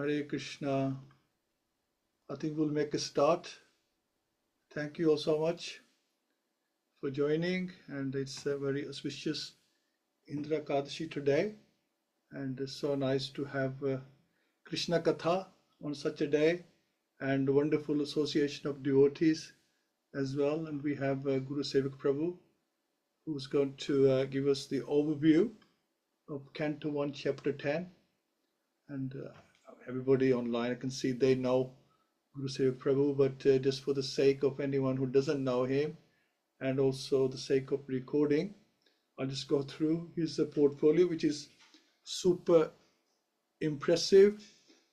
Hare Krishna. I think we'll make a start. Thank you all so much for joining, and it's a very auspicious Indra Kadashi today, and it's so nice to have Krishna Katha on such a day, and a wonderful association of devotees as well. And we have Gurusevak Prabhu, who's going to give us the overview of Canto 1, Chapter 10. And everybody online, I can see they know Gurusevak Prabhu, but just for the sake of anyone who doesn't know him, and also the sake of recording, I'll just go through his portfolio, which is super impressive.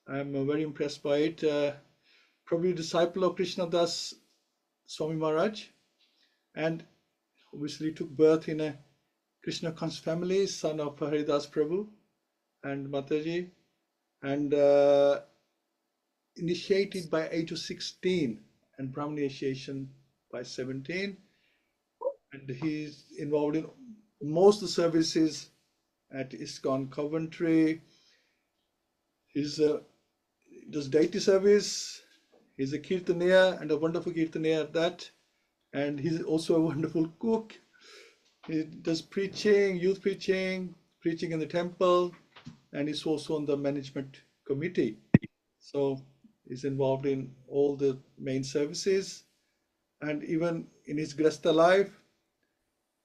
I'm very impressed by it. Probably a disciple of Krishna Das Swami Maharaj, and obviously took birth in a Krishna conscious family, son of Haridas Prabhu and Mataji, and initiated by age of 16 and Brahmin initiation by 17. And he's involved in most of the services at Iskcon Coventry. He's does deity service. He's a kirtaniya and a wonderful kirtaniya at that. And he's also a wonderful cook. He does preaching, youth preaching, preaching in the temple, and he's also on the management committee. So he's involved in all the main services, and even in his Grasta life,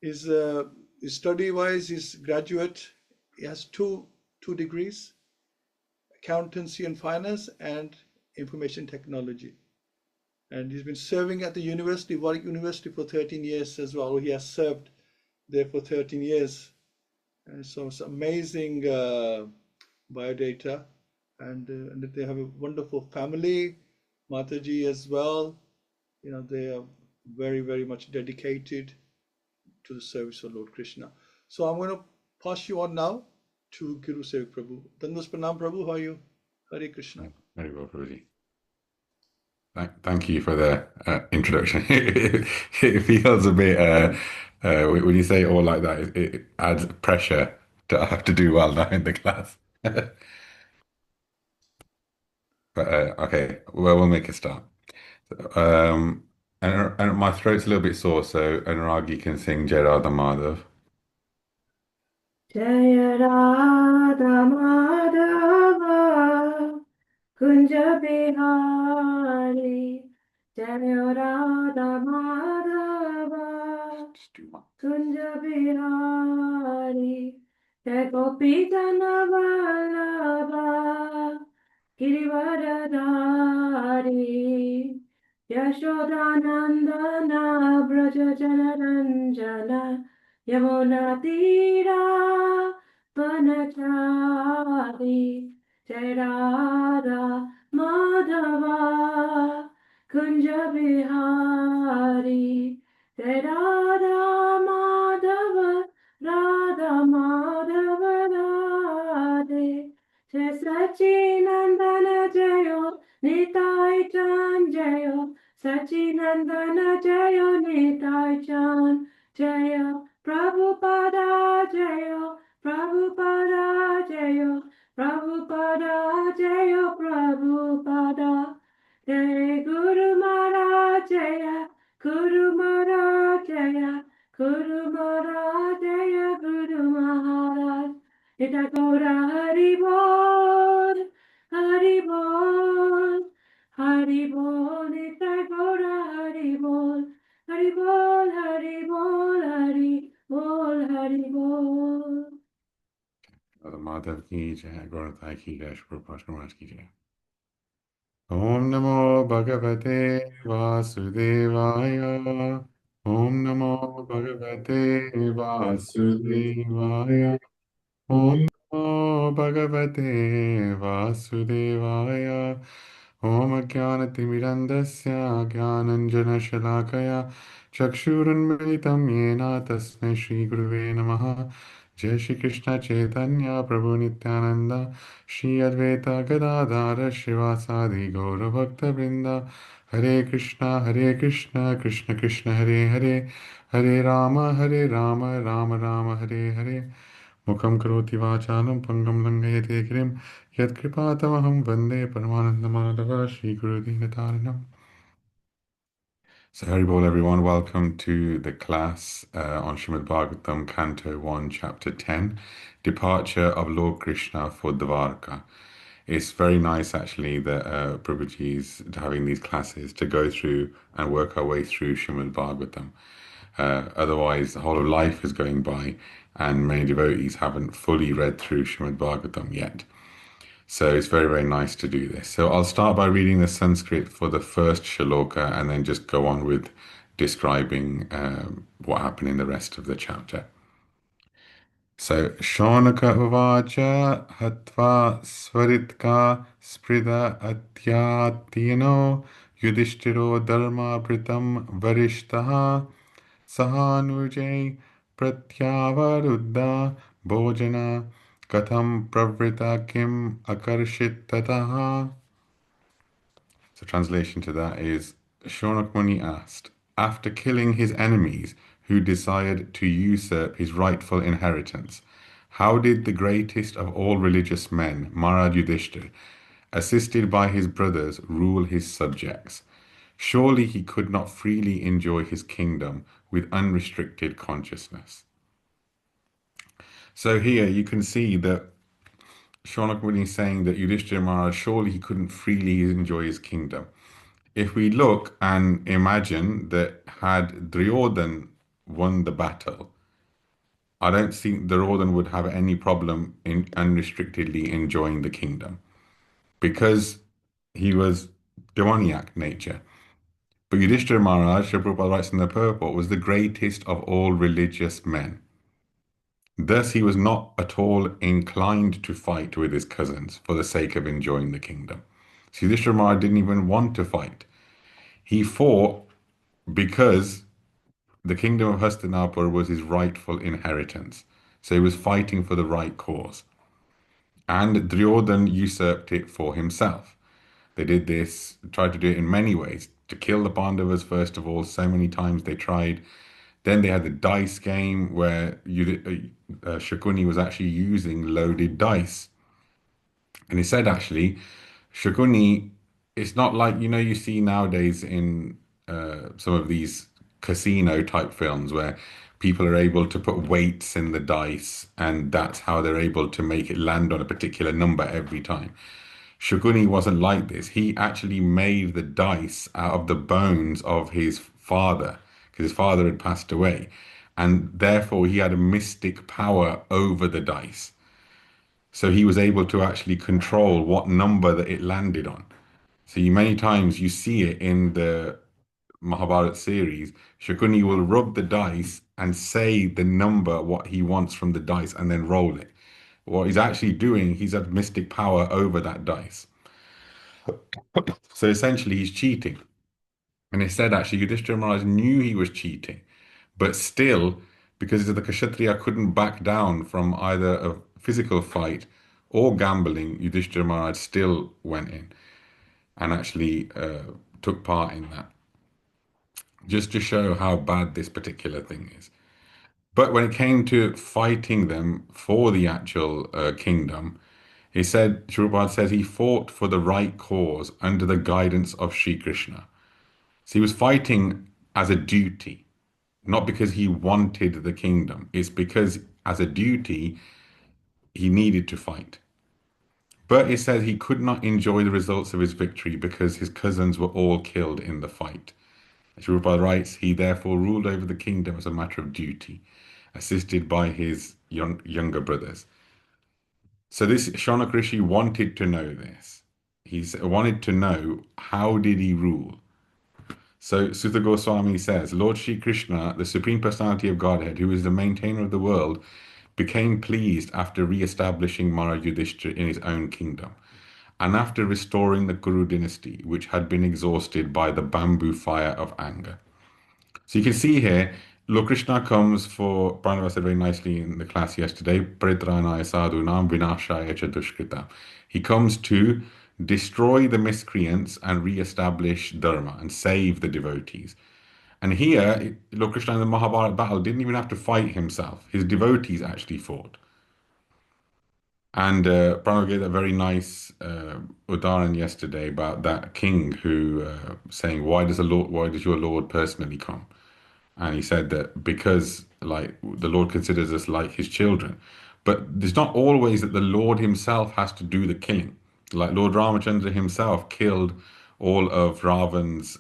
his study-wise, he's graduate. He has two degrees, accountancy and finance, and information technology. And he's been serving at the university, Warwick University, for 13 years as well. He has served there for 13 years. And so it's amazing biodata. And they have a wonderful family, Mataji as well. You know, they are very, very much dedicated to the service of Lord Krishna. So I'm going to pass you on now to Gurusevak Prabhu. Dandas Pranam Prabhu, how are you? Hare Krishna. Very well, Prabhuji. Thank you for the introduction. It feels a bit, when you say it all like that, it adds pressure to have to do well now in the class. But okay, well, we'll make a start. And my throat's a little bit sore, so Anuragi can sing Jai Radha Madhav. Jai Radha Madhava Kunja Bihari Jai Radha Madhava Kunja Bihari Jai Gopi Jana Vallabha Girivaradhari Yashodanandana Braja Janaranjana Yamuna Tira Vanachari Jai Radha Madhava Kunja Bihari Jai Radha Madhava Radha Madhava Radhe Jai Sachinandana Jayo Nitai Chan Jayo Sachinandana Jayo Nitai Chan Jayo Prabhupada Jayo Prabhupada Jayo Prabhupada Jayo Prabhupada Jai Guru Maharaj Jaya Guru Maharaj Jaya Guru Maharaj Jaya Guru Maharaj Ita Gora Hari Bol Hari Bol Hari Bol Ita Gora Hari Bol Hari Bol Hari Bol Hari Bol Hari Bol Radha Madhav ki jai, Gauratai ki jai, Prabhupada Maharaj ki jai. Om Namo Bhagavate Vasudevaya. Om Namo Bhagavate Vasudevaya. Om Namo Bhagavate Vasudevaya. Om Ajnanatimirandasya Jnananjana Shalakaya Chakshurunmilitam Yena Tasmai Shri Guruve Namaha. Jai Shri Krishna Chaitanya Prabhu Nityananda Shri Advaita Gadadhara Shivasadi Gaura Bhakta Vrinda. Hare Krishna Krishna Krishna Hare Hare Hare Rama Rama Rama Hare Hare. Mukam karoti vācālam pangam langayate girim yat kripātamaham vande paramanandamadava Shri Guru Dinatarinam. So, Haribol, everyone, welcome to the class on Śrīmad-Bhāgavatam Canto 1, Chapter 10, Departure of Lord Krishna for Dvarka. It's very nice, actually, that Prabhuji is having these classes to go through and work our way through Śrīmad-Bhāgavatam. Otherwise, the whole of life is going by, and many devotees haven't fully read through Śrīmad-Bhāgavatam yet. So it's very, very nice to do this. So I'll start by reading the Sanskrit for the first shloka and then just go on with describing what happened in the rest of the chapter. So, Shaunaka uvacha hatva svaritka sprida atyatino yudhishthiro dharma pritam varishtaha sahanujay pratyavaruddha bhojana katham pravrita kim akarshit tataha. So translation to that is, Shaunak Muni asked, after killing his enemies who desired to usurp his rightful inheritance, how did the greatest of all religious men, Maharaj Yudhishthir, assisted by his brothers, rule his subjects? Surely he could not freely enjoy his kingdom with unrestricted consciousness. So here you can see that Shaunak Muni is saying that Yudhishthira Maharaj, surely he couldn't freely enjoy his kingdom. If we look and imagine that had Duryodhan won the battle, I don't think Duryodhan would have any problem in unrestrictedly enjoying the kingdom because he was demoniac nature. But Yudhishthira Maharaj, Srila Prabhupada writes in the purport, was the greatest of all religious men. Thus, he was not at all inclined to fight with his cousins for the sake of enjoying the kingdom. So Yudhishthira Maharaj didn't even want to fight. He fought because the kingdom of Hastinapur was his rightful inheritance. So he was fighting for the right cause. And Duryodhan usurped it for himself. They did this, tried to do it in many ways. To kill the Pandavas, first of all, so many times they tried. Then they had the dice game where Shakuni was actually using loaded dice. And he said, actually, Shakuni, it's not like, you see nowadays in some of these casino type films where people are able to put weights in the dice and that's how they're able to make it land on a particular number every time. Shakuni wasn't like this. He actually made the dice out of the bones of his father because his father had passed away. And therefore, he had a mystic power over the dice. So he was able to actually control what number that it landed on. So many times you see it in the Mahabharata series, Shakuni will rub the dice and say the number, what he wants from the dice, and then roll it. What he's actually doing, he's had mystic power over that dice. So essentially, he's cheating. And it said actually, Yudhishthira Maharaj knew he was cheating, but still, because the Kshatriya couldn't back down from either a physical fight or gambling, Yudhishthira Maharaj still went in and actually took part in that, just to show how bad this particular thing is. But when it came to fighting them for the actual kingdom, he said, Srila Prabhupada says he fought for the right cause under the guidance of Sri Krishna. So he was fighting as a duty, not because he wanted the kingdom. It's because as a duty, he needed to fight. But it says he could not enjoy the results of his victory because his cousins were all killed in the fight. As Prabhupada writes, he therefore ruled over the kingdom as a matter of duty, assisted by his younger brothers. So this Shaunak Rishi wanted to know this. He wanted to know, how did he rule? So Sutta Goswami says, Lord Shri Krishna, the Supreme Personality of Godhead, who is the maintainer of the world, became pleased after re-establishing Maharaj Yudhishthira in his own kingdom, and after restoring the Kuru dynasty, which had been exhausted by the bamboo fire of anger. So you can see here, Lord Krishna comes for, Pranava said very nicely in the class yesterday, Paritranaya sadhunam vinashaya cha dushkrita. He comes to destroy the miscreants and re-establish dharma and save the devotees. And here, Lord Krishna in the Mahabharata battle didn't even have to fight himself. His devotees actually fought. And Pranav gave a very nice udaharan yesterday about that king who saying, why does your Lord personally come? And he said that because like the Lord considers us like his children. But it's not always that the Lord himself has to do the killing. Like Lord Ramachandra himself killed all of Ravan's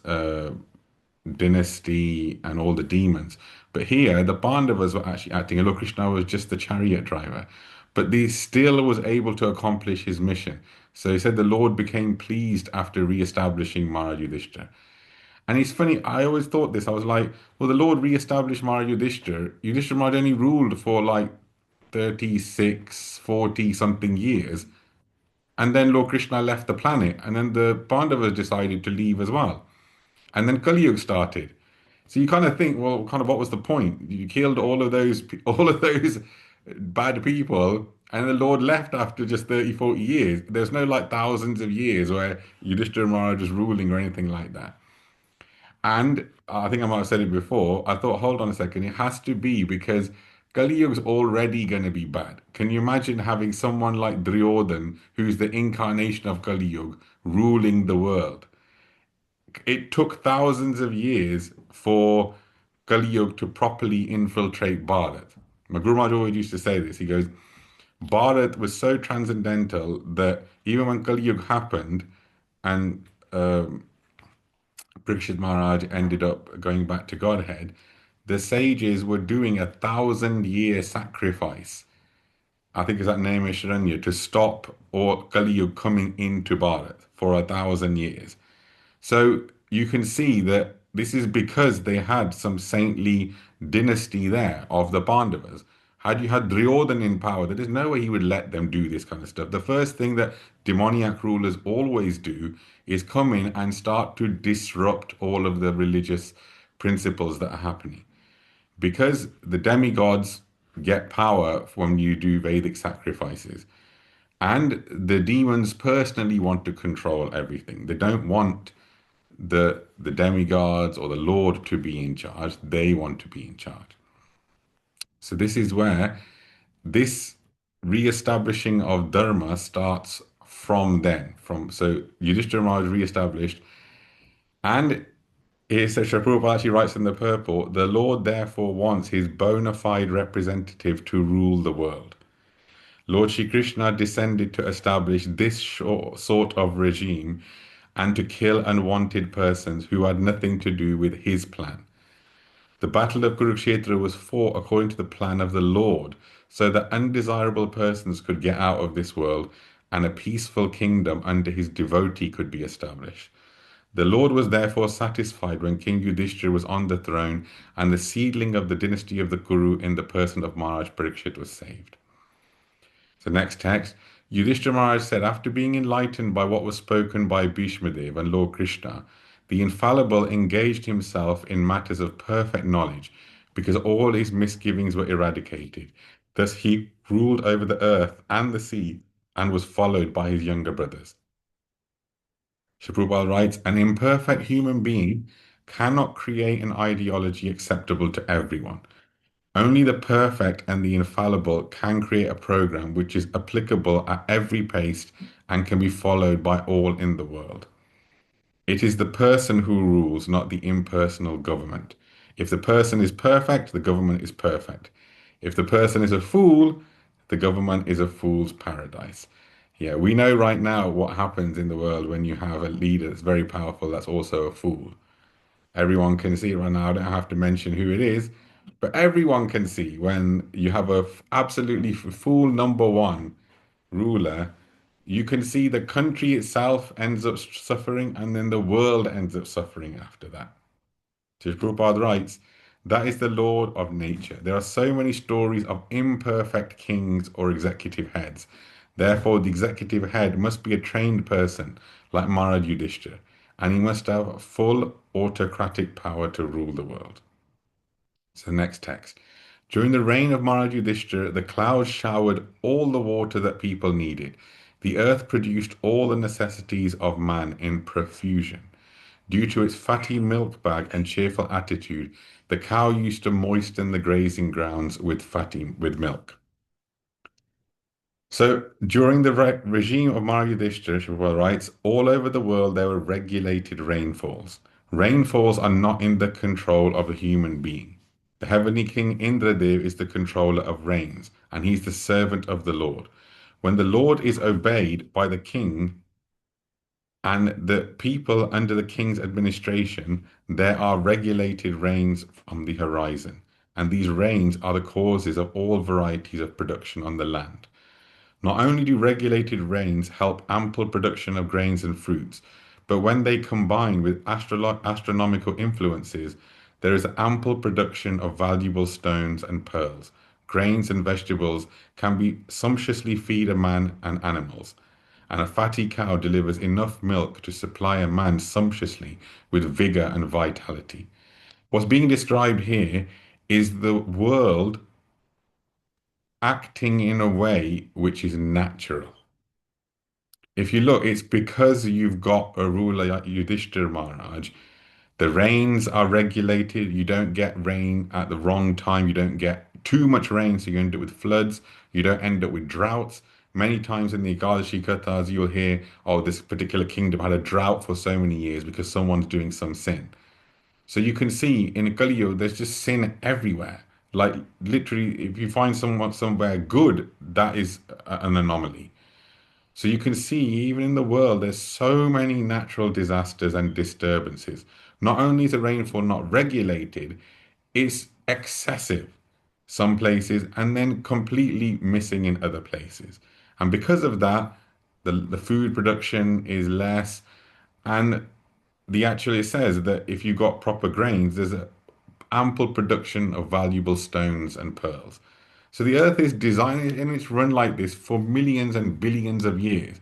dynasty and all the demons. But here, the Pandavas were actually acting, and Lord Krishna was just the chariot driver. But he still was able to accomplish his mission. So he said the Lord became pleased after re-establishing Maharaj Yudhishthira. And it's funny, I always thought this. I was like, well, the Lord re-established Maharaj Yudhishthira. Yudhishthira Maharaj only ruled for like 36, 40 something years. And then Lord Krishna left the planet. And then the Pandavas decided to leave as well. And then Kali Yuga started. So you kind of think, well, kind of what was the point? You killed all of those bad people, and the Lord left after just 30, 40 years. There's no like thousands of years where Yudhishthira Maharaj was ruling or anything like that. And I think I might have said it before. I thought, hold on a second, it has to be because Kali Yuga's already going to be bad. Can you imagine having someone like Duryodhan, who's the incarnation of Kali Yuga, ruling the world? It took thousands of years for Kali Yuga to properly infiltrate Bharat. My Guru Maharaj always used to say this. He goes, Bharat was so transcendental that even when Kali Yuga happened and Parikshit Maharaj ended up going back to Godhead, the sages were doing 1,000-year sacrifice. I think it's that name is Sharanya, to stop or Kali Yuga coming into Bharat for 1,000 years. So you can see that this is because they had some saintly dynasty there of the Pandavas. Had you had Duryodhan in power, there is no way he would let them do this kind of stuff. The first thing that demoniac rulers always do is come in and start to disrupt all of the religious principles that are happening. Because the demigods get power when you do Vedic sacrifices. And the demons personally want to control everything. They don't want the demigods or the Lord to be in charge. They want to be in charge. So this is where this re-establishing of dharma starts from then. So Yudhishthira Maharaj re-established, and here says Srila Prabhupada actually writes in the purport, the Lord therefore wants his bona fide representative to rule the world. Lord Shri Krishna descended to establish this sort of regime and to kill unwanted persons who had nothing to do with his plan. The battle of Kurukshetra was fought according to the plan of the Lord, so that undesirable persons could get out of this world and a peaceful kingdom under his devotee could be established. The Lord was therefore satisfied when King Yudhishthira was on the throne and the seedling of the dynasty of the Kuru in the person of Maharaj Parikshit was saved. So next text, Yudhishthira Maharaj said, after being enlightened by what was spoken by Bhishmadev and Lord Krishna, the infallible engaged himself in matters of perfect knowledge, because all his misgivings were eradicated. Thus he ruled over the earth and the sea and was followed by his younger brothers. Srila Prabhupada writes, an imperfect human being cannot create an ideology acceptable to everyone. Only the perfect and the infallible can create a program which is applicable at every pace and can be followed by all in the world. It is the person who rules, not the impersonal government. If the person is perfect, the government is perfect. If the person is a fool, the government is a fool's paradise. Yeah, we know right now what happens in the world when you have a leader that's very powerful that's also a fool. Everyone can see it right now. I don't have to mention who it is, but everyone can see when you have a absolutely fool number one ruler, you can see the country itself ends up suffering and then the world ends up suffering after that. So Prabhupada writes, that is the law of nature. There are so many stories of imperfect kings or executive heads. Therefore, the executive head must be a trained person like Maharaj Yudhishthira, and he must have full autocratic power to rule the world. So next text. During the reign of Maharaj Yudhishthira, the clouds showered all the water that people needed. The earth produced all the necessities of man in profusion. Due to its fatty milk bag and cheerful attitude, the cow used to moisten the grazing grounds with milk. So during the regime of Maharaj Yudhishthira, Prabhupada writes, all over the world there were regulated rainfalls. Rainfalls are not in the control of a human being. The heavenly king Indradev is the controller of rains, and he's the servant of the Lord. When the Lord is obeyed by the king and the people under the king's administration, there are regulated rains on the horizon. And these rains are the causes of all varieties of production on the land. Not only do regulated rains help ample production of grains and fruits, but when they combine with astronomical influences, there is ample production of valuable stones and pearls. Grains and vegetables can be sumptuously feed a man and animals, and a fatty cow delivers enough milk to supply a man sumptuously with vigor and vitality. What's being described here is the world acting in a way which is natural. If you look, it's because you've got a ruler like Yudhishthira Maharaj. The rains are regulated. You don't get rain at the wrong time. You don't get too much rain, so you end up with floods. You don't end up with droughts. Many times in the Ekadashi Kathas, you'll hear, oh, this particular kingdom had a drought for so many years because someone's doing some sin. So you can see in Kali Yuga, there's just sin everywhere. Like literally, if you find someone somewhere good, that is an anomaly. So you can see even in the world, there's so many natural disasters and disturbances. Not only is the rainfall not regulated, it's excessive some places and then completely missing in other places. And because of that, the food production is less. And the actually says that if you got proper grains, there's a ample production of valuable stones and pearls. So the earth is designed and it's run like this for millions and billions of years.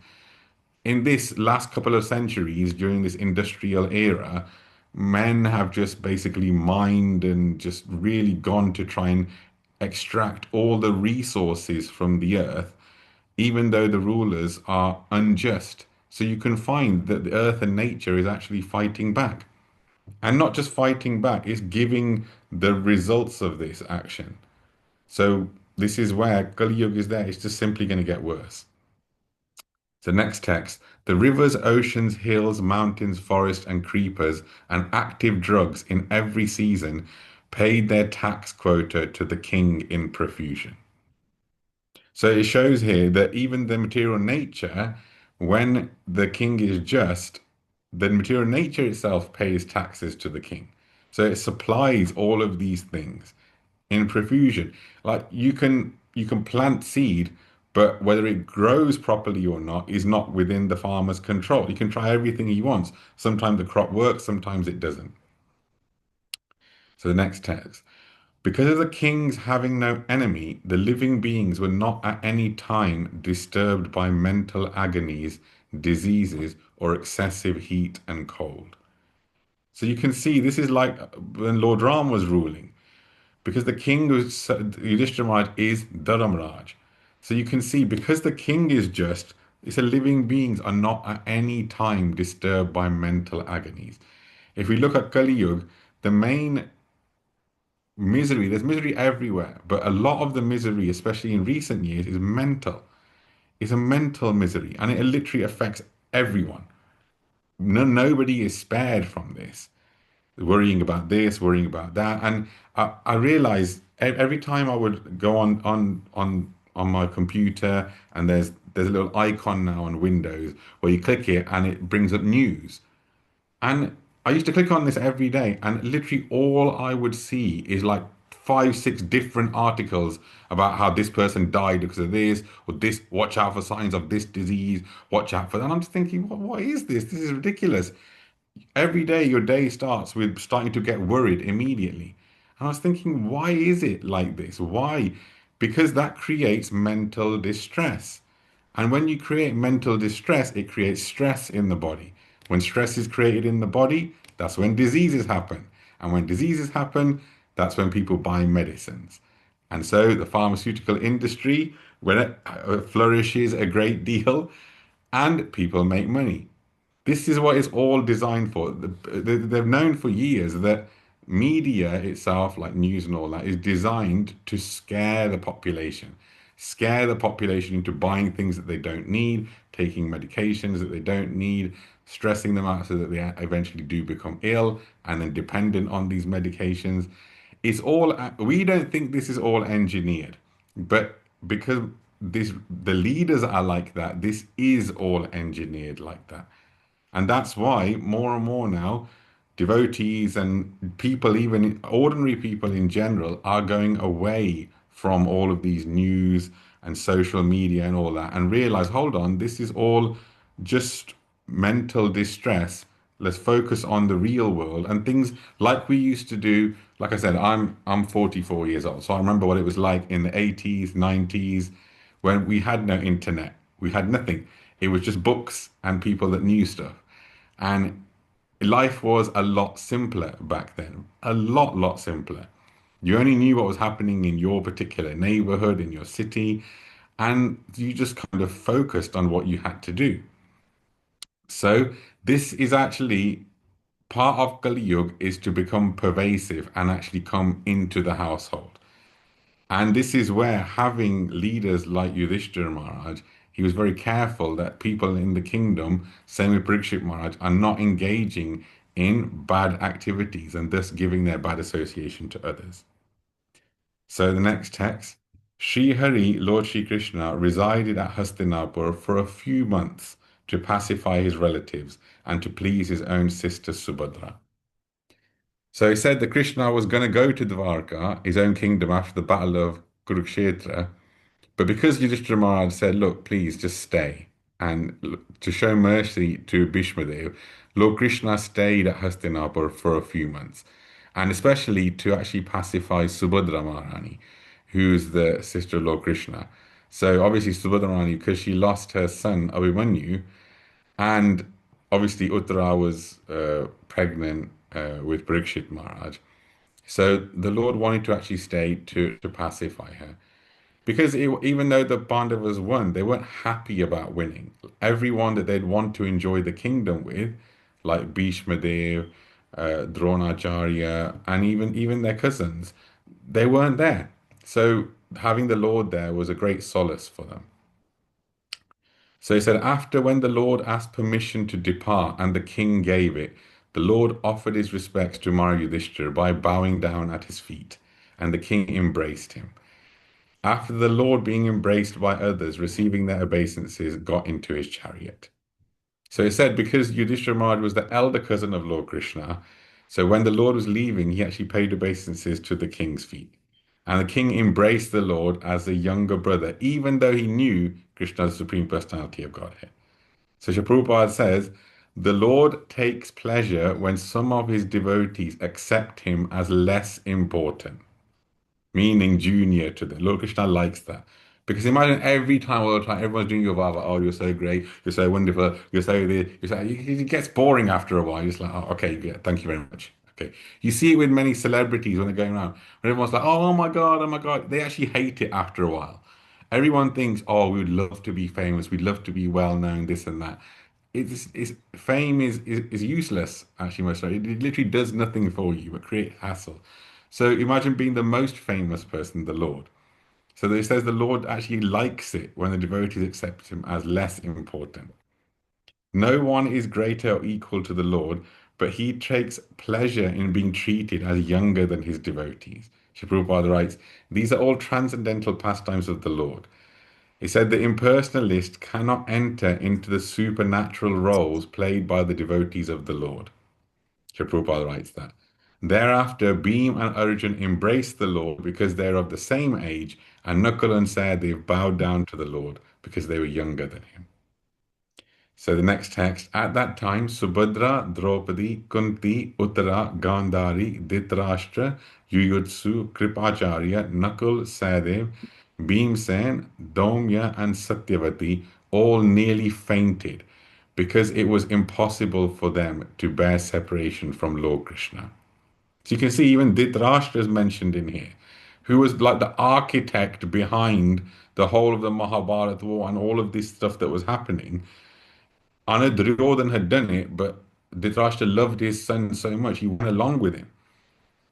In this last couple of centuries, during this industrial era, men have just basically mined and just really gone to try and extract all the resources from the earth, even though the rulers are unjust. So you can find that the earth and nature is actually fighting back. And not just fighting back, it's giving the results of this action. So this is where Kali Yuga is there. It's just simply going to get worse. The next text, the rivers, oceans, hills, mountains, forests, and creepers, and active drugs in every season paid their tax quota to the king in profusion. So it shows here that even the material nature, when the king is just, the material nature itself pays taxes to the king. So it supplies all of these things in profusion. Like you can plant seed, but whether it grows properly or not is not within the farmer's control. He can try everything he wants. Sometimes the crop works, sometimes it doesn't. So the next text. Because of the kings having no enemy, the living beings were not at any time disturbed by mental agonies, diseases, or excessive heat and cold. So you can see this is like when Lord Ram was ruling, because the king was Yudhishthira Maharaj is Dharamraj. So you can see because the king is just, it's a living beings are not at any time disturbed by mental agonies. If we look at Kali Yuga, the main misery, there's misery everywhere, but a lot of the misery, especially in recent years, is mental. It's a mental misery, and it literally affects everyone. Nobody is spared from this. Worrying about this, worrying about that, and I realized every time I would go on my computer, and there's a little icon now on Windows where you click it and it brings up news. And I used to click on this every day, and literally all I would see is like five, six different articles about how this person died because of this, or this, watch out for signs of this disease, watch out for that. And I'm just thinking, what is this? This is ridiculous. Every day, your day starts with starting to get worried immediately. And I was thinking, why is it like this? Why? Because that creates mental distress. And when you create mental distress, it creates stress in the body. When stress is created in the body, that's when diseases happen. And when diseases happen, that's when people buy medicines. And so the pharmaceutical industry, when it flourishes a great deal, and people make money. This is what it's all designed for. They've known for years that media itself, like news and all that, is designed to scare the population. scare the population into buying things that they don't need, taking medications that they don't need, stressing them out so that they eventually do become ill and then dependent on these medications. It's all, we don't think this is all engineered, but because the leaders are like that, this is all engineered like that. And that's why more and more now, devotees and people, even ordinary people in general, are going away from all of these news and social media and all that and realize, hold on, this is all just mental distress. Let's focus on the real world and things like we used to do. Like I said, I'm 44 years old, so I remember what it was like in the 80s, 90s, when we had no internet. We had nothing. It was just books and people that knew stuff. And life was a lot simpler back then, a lot simpler. You only knew what was happening in your particular neighborhood, in your city, and you just kind of focused on what you had to do. So this is actually part of Kali Yuga, is to become pervasive and actually come into the household. And this is where having leaders like Yudhishthira Maharaj, he was very careful that people in the kingdom, same with Parikshit Maharaj, are not engaging in bad activities and thus giving their bad association to others. So the next text, Sri Hari, Lord Sri Krishna, resided at Hastinapur for a few months to pacify his relatives and to please his own sister Subhadra. So he said that Krishna was going to go to Dwarka, his own kingdom, after the battle of Kurukshetra. But because Yudhishthira Maharaj said, look, please just stay, and to show mercy to Bhishmadev, Lord Krishna stayed at Hastinapur for a few months, and especially to actually pacify Subhadra Maharani, who's the sister of Lord Krishna. So obviously Subhadra Maharani, because she lost her son Abhimanyu, and obviously Uttara was pregnant with Parikshit Maharaj. So the Lord wanted to actually stay to pacify her. Because even though the Pandavas won, they weren't happy about winning. Everyone that they'd want to enjoy the kingdom with, like Bhishma Dev, Dronacharya, and even their cousins, they weren't there. So having the Lord there was a great solace for them. So he said, after when the Lord asked permission to depart and the king gave it, the Lord offered his respects to Maharaj Yudhishthira by bowing down at his feet, and the king embraced him. After the Lord being embraced by others, receiving their obeisances, got into his chariot. So it said, because Yudhishthira Maharaj was the elder cousin of Lord Krishna, so when the Lord was leaving, he actually paid obeisances to the king's feet. And the king embraced the Lord as a younger brother, even though he knew Krishna as the Supreme Personality of Godhead. So Srila Prabhupada says, the Lord takes pleasure when some of his devotees accept him as less important, meaning junior to them. Lord Krishna likes that. Because imagine every time, all the time, everyone's doing your Vava, oh, you're so great, you're so wonderful, you're so this, you're so, it gets boring after a while. You're just like, oh, okay, yeah, thank you very much. Okay. You see it with many celebrities when they're going around. When everyone's like, oh my God. They actually hate it after a while. Everyone thinks, oh, we would love to be famous, we'd love to be well known, this and that. Fame is useless, actually, most of the time. It literally does nothing for you but create hassle. So imagine being the most famous person, the Lord. So that it says the Lord actually likes it when the devotees accept him as less important. No one is greater or equal to the Lord, but he takes pleasure in being treated as younger than his devotees. Srila Prabhupada writes, these are all transcendental pastimes of the Lord. He said the impersonalist cannot enter into the supernatural roles played by the devotees of the Lord. Srila Prabhupada writes that. Thereafter, Bhim and Arjun embraced the Lord because they're of the same age, and Nakul and Sahadev bowed down to the Lord because they were younger than him. So the next text, at that time, Subhadra, Draupadi, Kunti, Uttara, Gandhari, Dhritarashtra, Yuyutsu, Kripacharya, Nakul, Sahadev, Bhimsen, Domya, and Satyavati all nearly fainted because it was impossible for them to bear separation from Lord Krishna. So you can see even Dhritarashtra is mentioned in here, who was like the architect behind the whole of the Mahabharata war and all of this stuff that was happening. I know Duryodhan had done it, but Dhritarashtra loved his son so much, he went along with him.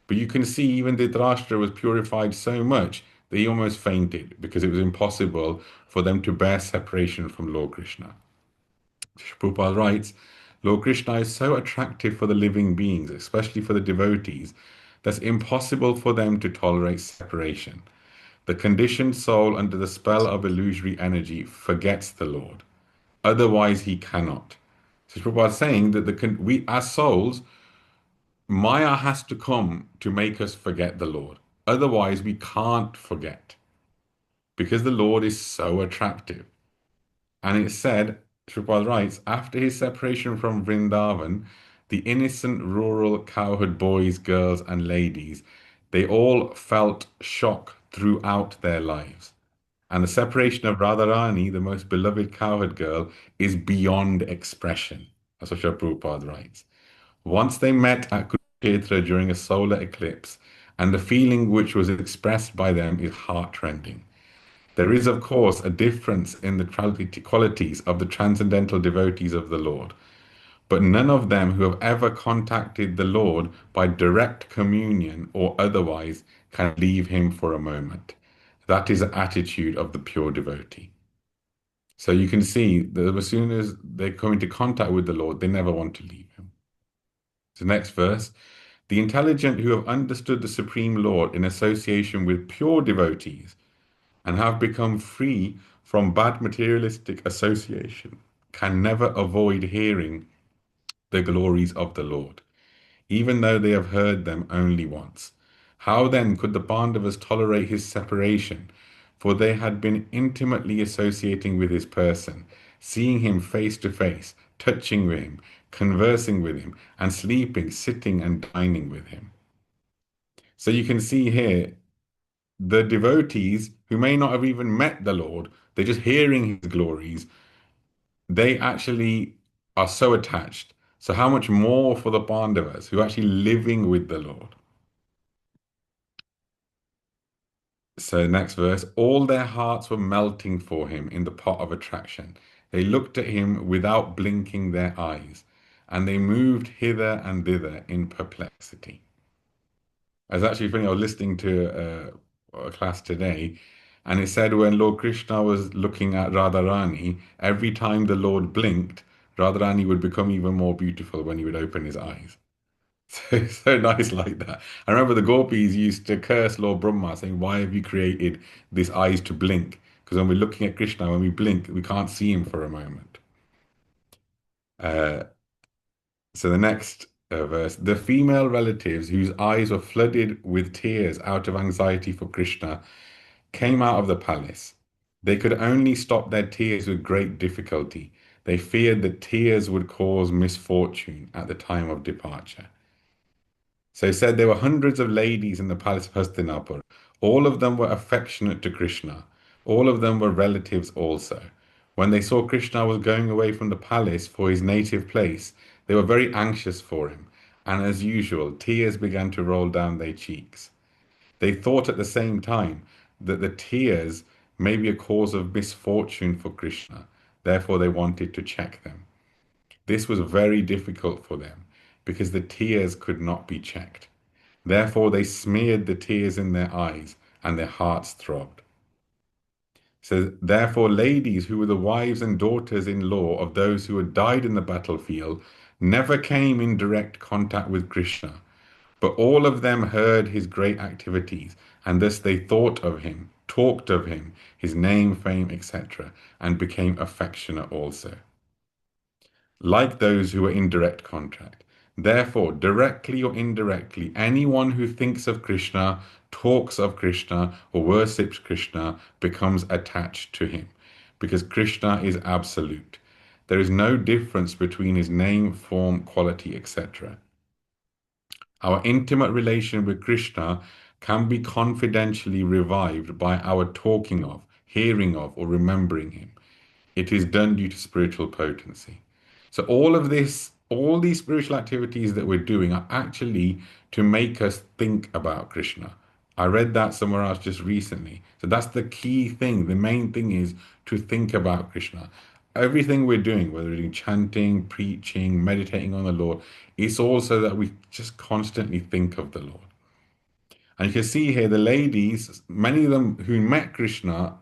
But you can see even Dhritarashtra was purified so much They almost fainted because it was impossible for them to bear separation from Lord Krishna. Prabhupada writes, Lord Krishna is so attractive for the living beings, especially for the devotees, that's impossible for them to tolerate separation. The conditioned soul under the spell of illusory energy forgets the Lord. Otherwise, he cannot. So Prabhupada is saying that we, as souls, Maya has to come to make us forget the Lord. Otherwise, we can't forget because the Lord is so attractive. And it said, Prabhupada writes, after his separation from Vrindavan, the innocent rural cowherd boys, girls, and ladies, they all felt shock throughout their lives. And the separation of Radharani, the most beloved cowherd girl, is beyond expression. That's what Srila Prabhupada writes. Once they met at Kurukshetra during a solar eclipse, and the feeling which was expressed by them is heartrending. There is, of course, a difference in the qualities of the transcendental devotees of the Lord, but none of them who have ever contacted the Lord by direct communion or otherwise can leave him for a moment. That is the attitude of the pure devotee. So you can see that as soon as they come into contact with the Lord, they never want to leave him. So next verse, the intelligent who have understood the Supreme Lord in association with pure devotees and have become free from bad materialistic association can never avoid hearing the glories of the Lord, even though they have heard them only once. How then could the Pandavas tolerate his separation? For they had been intimately associating with his person, seeing him face to face, touching with him, conversing with him, and sleeping, sitting, and dining with him. So you can see here the devotees who may not have even met the Lord, they're just hearing his glories, they actually are so attached. So how much more for the Pandavas who are actually living with the Lord? So next verse, all their hearts were melting for him in the pot of attraction. They looked at him without blinking their eyes, and they moved hither and thither in perplexity. It's actually funny, I was listening to a class today, and it said when Lord Krishna was looking at Radharani, every time the Lord blinked, Radharani would become even more beautiful when he would open his eyes. So nice like that. I remember the gopis used to curse Lord Brahma, saying, why have you created these eyes to blink? Because when we're looking at Krishna, when we blink, we can't see him for a moment. So the next verse, the female relatives whose eyes were flooded with tears out of anxiety for Krishna came out of the palace. They could only stop their tears with great difficulty. They feared that tears would cause misfortune at the time of departure. So he said there were hundreds of ladies in the palace of Hastinapur. All of them were affectionate to Krishna. All of them were relatives also. When they saw Krishna was going away from the palace for his native place, they were very anxious for him, and as usual, tears began to roll down their cheeks. They thought at the same time that the tears may be a cause of misfortune for Krishna, therefore they wanted to check them. This was very difficult for them because the tears could not be checked. Therefore they smeared the tears in their eyes and their hearts throbbed. So therefore ladies who were the wives and daughters-in-law of those who had died in the battlefield never came in direct contact with Krishna, but all of them heard his great activities, and thus they thought of him, talked of him, his name, fame, etc., and became affectionate also, like those who were in direct contact. Therefore, directly or indirectly, anyone who thinks of Krishna, talks of Krishna, or worships Krishna becomes attached to him, because Krishna is absolute. There is no difference between his name, form, quality, etc. Our intimate relation with Krishna can be confidentially revived by our talking of, hearing of, or remembering him. It is done due to spiritual potency. So all of this, all these spiritual activities that we're doing are actually to make us think about Krishna. I read that somewhere else just recently. So that's the key thing. The main thing is to think about Krishna. Everything we're doing, whether we're doing chanting, preaching, meditating on the Lord, it's also that we just constantly think of the Lord. And you can see here the ladies, many of them who met Krishna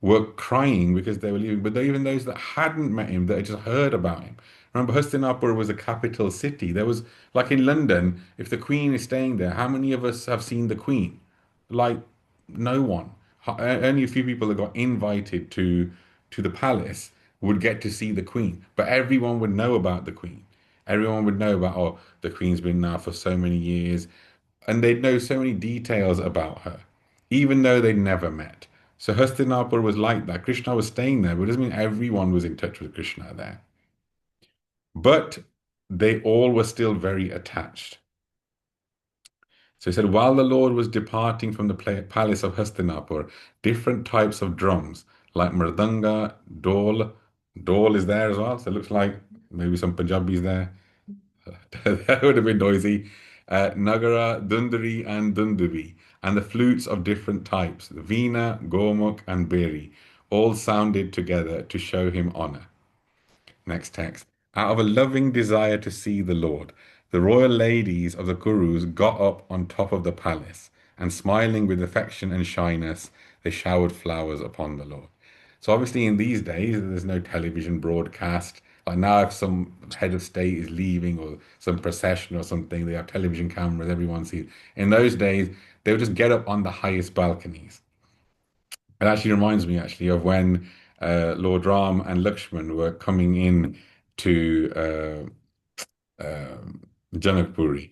were crying because they were leaving, but even those that hadn't met him, that had just heard about him. Remember, Hastinapur was a capital city. There was, like in London, if the Queen is staying there, how many of us have seen the Queen? Like, no one. Only a few people that got invited to the palace would get to see the Queen, but everyone would know about the Queen. Everyone would know about, oh, the Queen's been now for so many years, and they'd know so many details about her, even though they'd never met. So Hastinapur was like that. Krishna was staying there, but it doesn't mean everyone was in touch with Krishna there. But they all were still very attached. So he said, while the Lord was departing from the palace of Hastinapur, different types of drums, like mridanga, dole is there as well. So it looks like maybe some Punjabis there. That would have been noisy. Nagara, Dundari, and Dundubi, and the flutes of different types, Veena, Gomuk, and Beri, all sounded together to show him honor. Next text. Out of a loving desire to see the Lord, the royal ladies of the Gurus got up on top of the palace, and smiling with affection and shyness, they showered flowers upon the Lord. So obviously in these days, there's no television broadcast. Like now, if some head of state is leaving or some procession or something, they have television cameras, everyone sees. In those days, they would just get up on the highest balconies. It actually reminds me actually of when Lord Ram and Lakshman were coming in to Janakpuri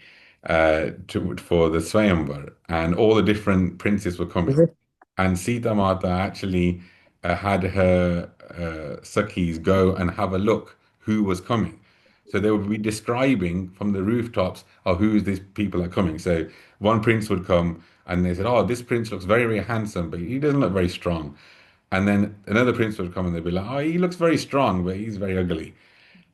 for the Swayamvar, and all the different princes were coming. And Sita Mata actually had her Sakhis go and have a look who was coming. So they would be describing from the rooftops, oh, who is these people are coming. So one prince would come and they said, oh, this prince looks very, very handsome, but he doesn't look very strong. And then another prince would come and they'd be like, oh, he looks very strong, but he's very ugly.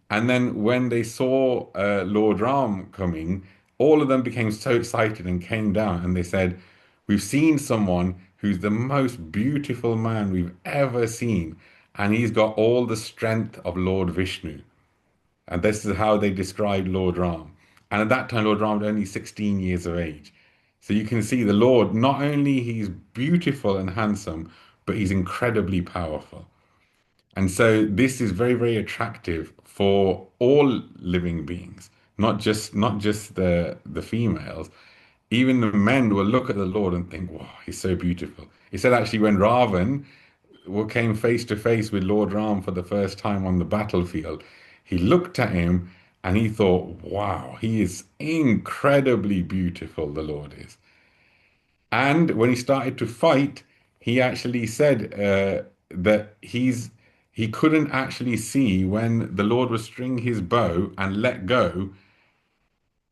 And then when they saw Lord Ram coming, all of them became so excited and came down and they said, we've seen someone who's the most beautiful man we've ever seen. And he's got all the strength of Lord Vishnu. And this is how they described Lord Ram. And at that time, Lord Ram was only 16 years of age. So you can see the Lord, not only he's beautiful and handsome, but he's incredibly powerful. And so this is very, very attractive for all living beings, not just the females. Even the men will look at the Lord and think, wow, he's so beautiful. He said actually when Ravan came face to face with Lord Ram for the first time on the battlefield, he looked at him and he thought, wow, he is incredibly beautiful, the Lord is. And when he started to fight, he actually said that he couldn't actually see when the Lord was stringing his bow and let go.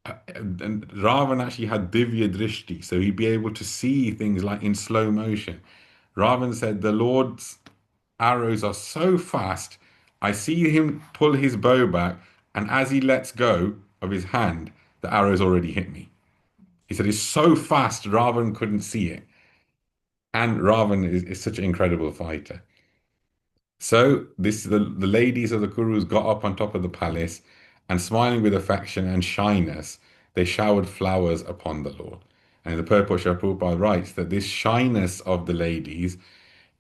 And Ravan actually had Divya Drishti, so he'd be able to see things like in slow motion. Ravan said, the Lord's arrows are so fast, I see him pull his bow back, and as he lets go of his hand, the arrow's already hit me. He said, it's so fast, Ravan couldn't see it. And Ravan is such an incredible fighter. So the ladies of the Kurus got up on top of the palace, and smiling with affection and shyness, they showered flowers upon the Lord. And the purport Srila Prabhupada writes that this shyness of the ladies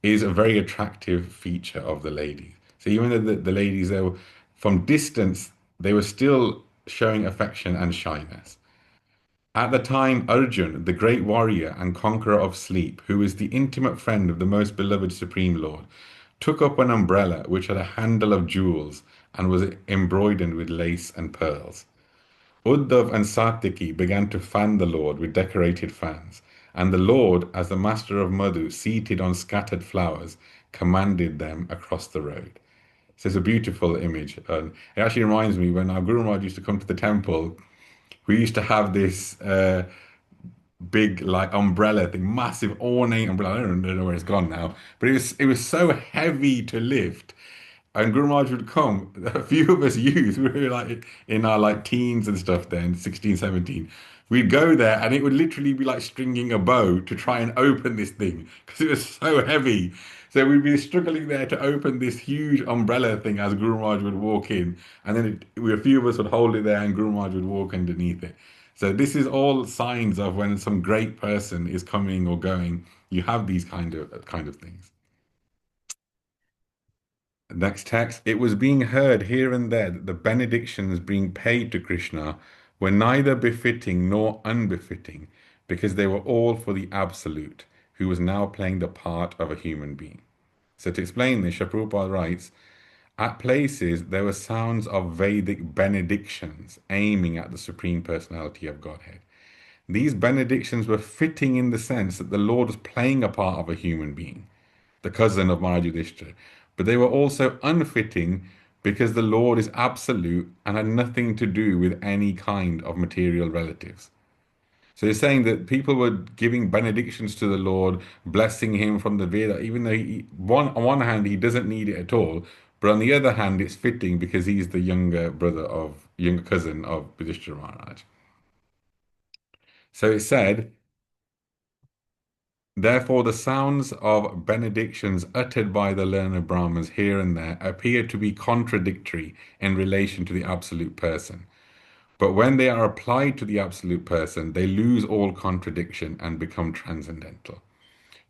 is a very attractive feature of the ladies. So even though the ladies, they were, from distance, they were still showing affection and shyness. At the time, Arjun, the great warrior and conqueror of sleep, who was the intimate friend of the most beloved Supreme Lord, took up an umbrella which had a handle of jewels and was embroidered with lace and pearls. Uddhav and Satyaki began to fan the Lord with decorated fans, and the Lord, as the master of Madhu, seated on scattered flowers, commanded them across the road. So it's a beautiful image. It actually reminds me when our Guru Maharaj used to come to the temple, we used to have this big like umbrella thing, massive ornate umbrella. I don't know where it's gone now, but it was so heavy to lift. And Guru Maharaj would come, a few of us youth, we were like in our like teens and stuff then, 16, 17. We'd go there and it would literally be like stringing a bow to try and open this thing because it was so heavy. So we'd be struggling there to open this huge umbrella thing as Guru Maharaj would walk in. And then a few of us would hold it there and Guru Maharaj would walk underneath it. So this is all signs of when some great person is coming or going. You have these kind of things. Next text. It was being heard here and there that the benedictions being paid to Krishna were neither befitting nor unbefitting, because they were all for the Absolute, who was now playing the part of a human being. So to explain this, Srila Prabhupada writes, at places there were sounds of Vedic benedictions aiming at the Supreme Personality of Godhead. These benedictions were fitting in the sense that the Lord was playing a part of a human being, the cousin of Maharaj Yudhishthira, but they were also unfitting because the Lord is absolute and had nothing to do with any kind of material relatives. So he's saying that people were giving benedictions to the Lord, blessing him from the Veda, even though on one hand he doesn't need it at all, but on the other hand it's fitting because he's the younger cousin of Yudhishthira Maharaj. So it said, therefore the sounds of benedictions uttered by the learned Brahmins here and there appear to be contradictory in relation to the absolute person. But when they are applied to the absolute person, they lose all contradiction and become transcendental.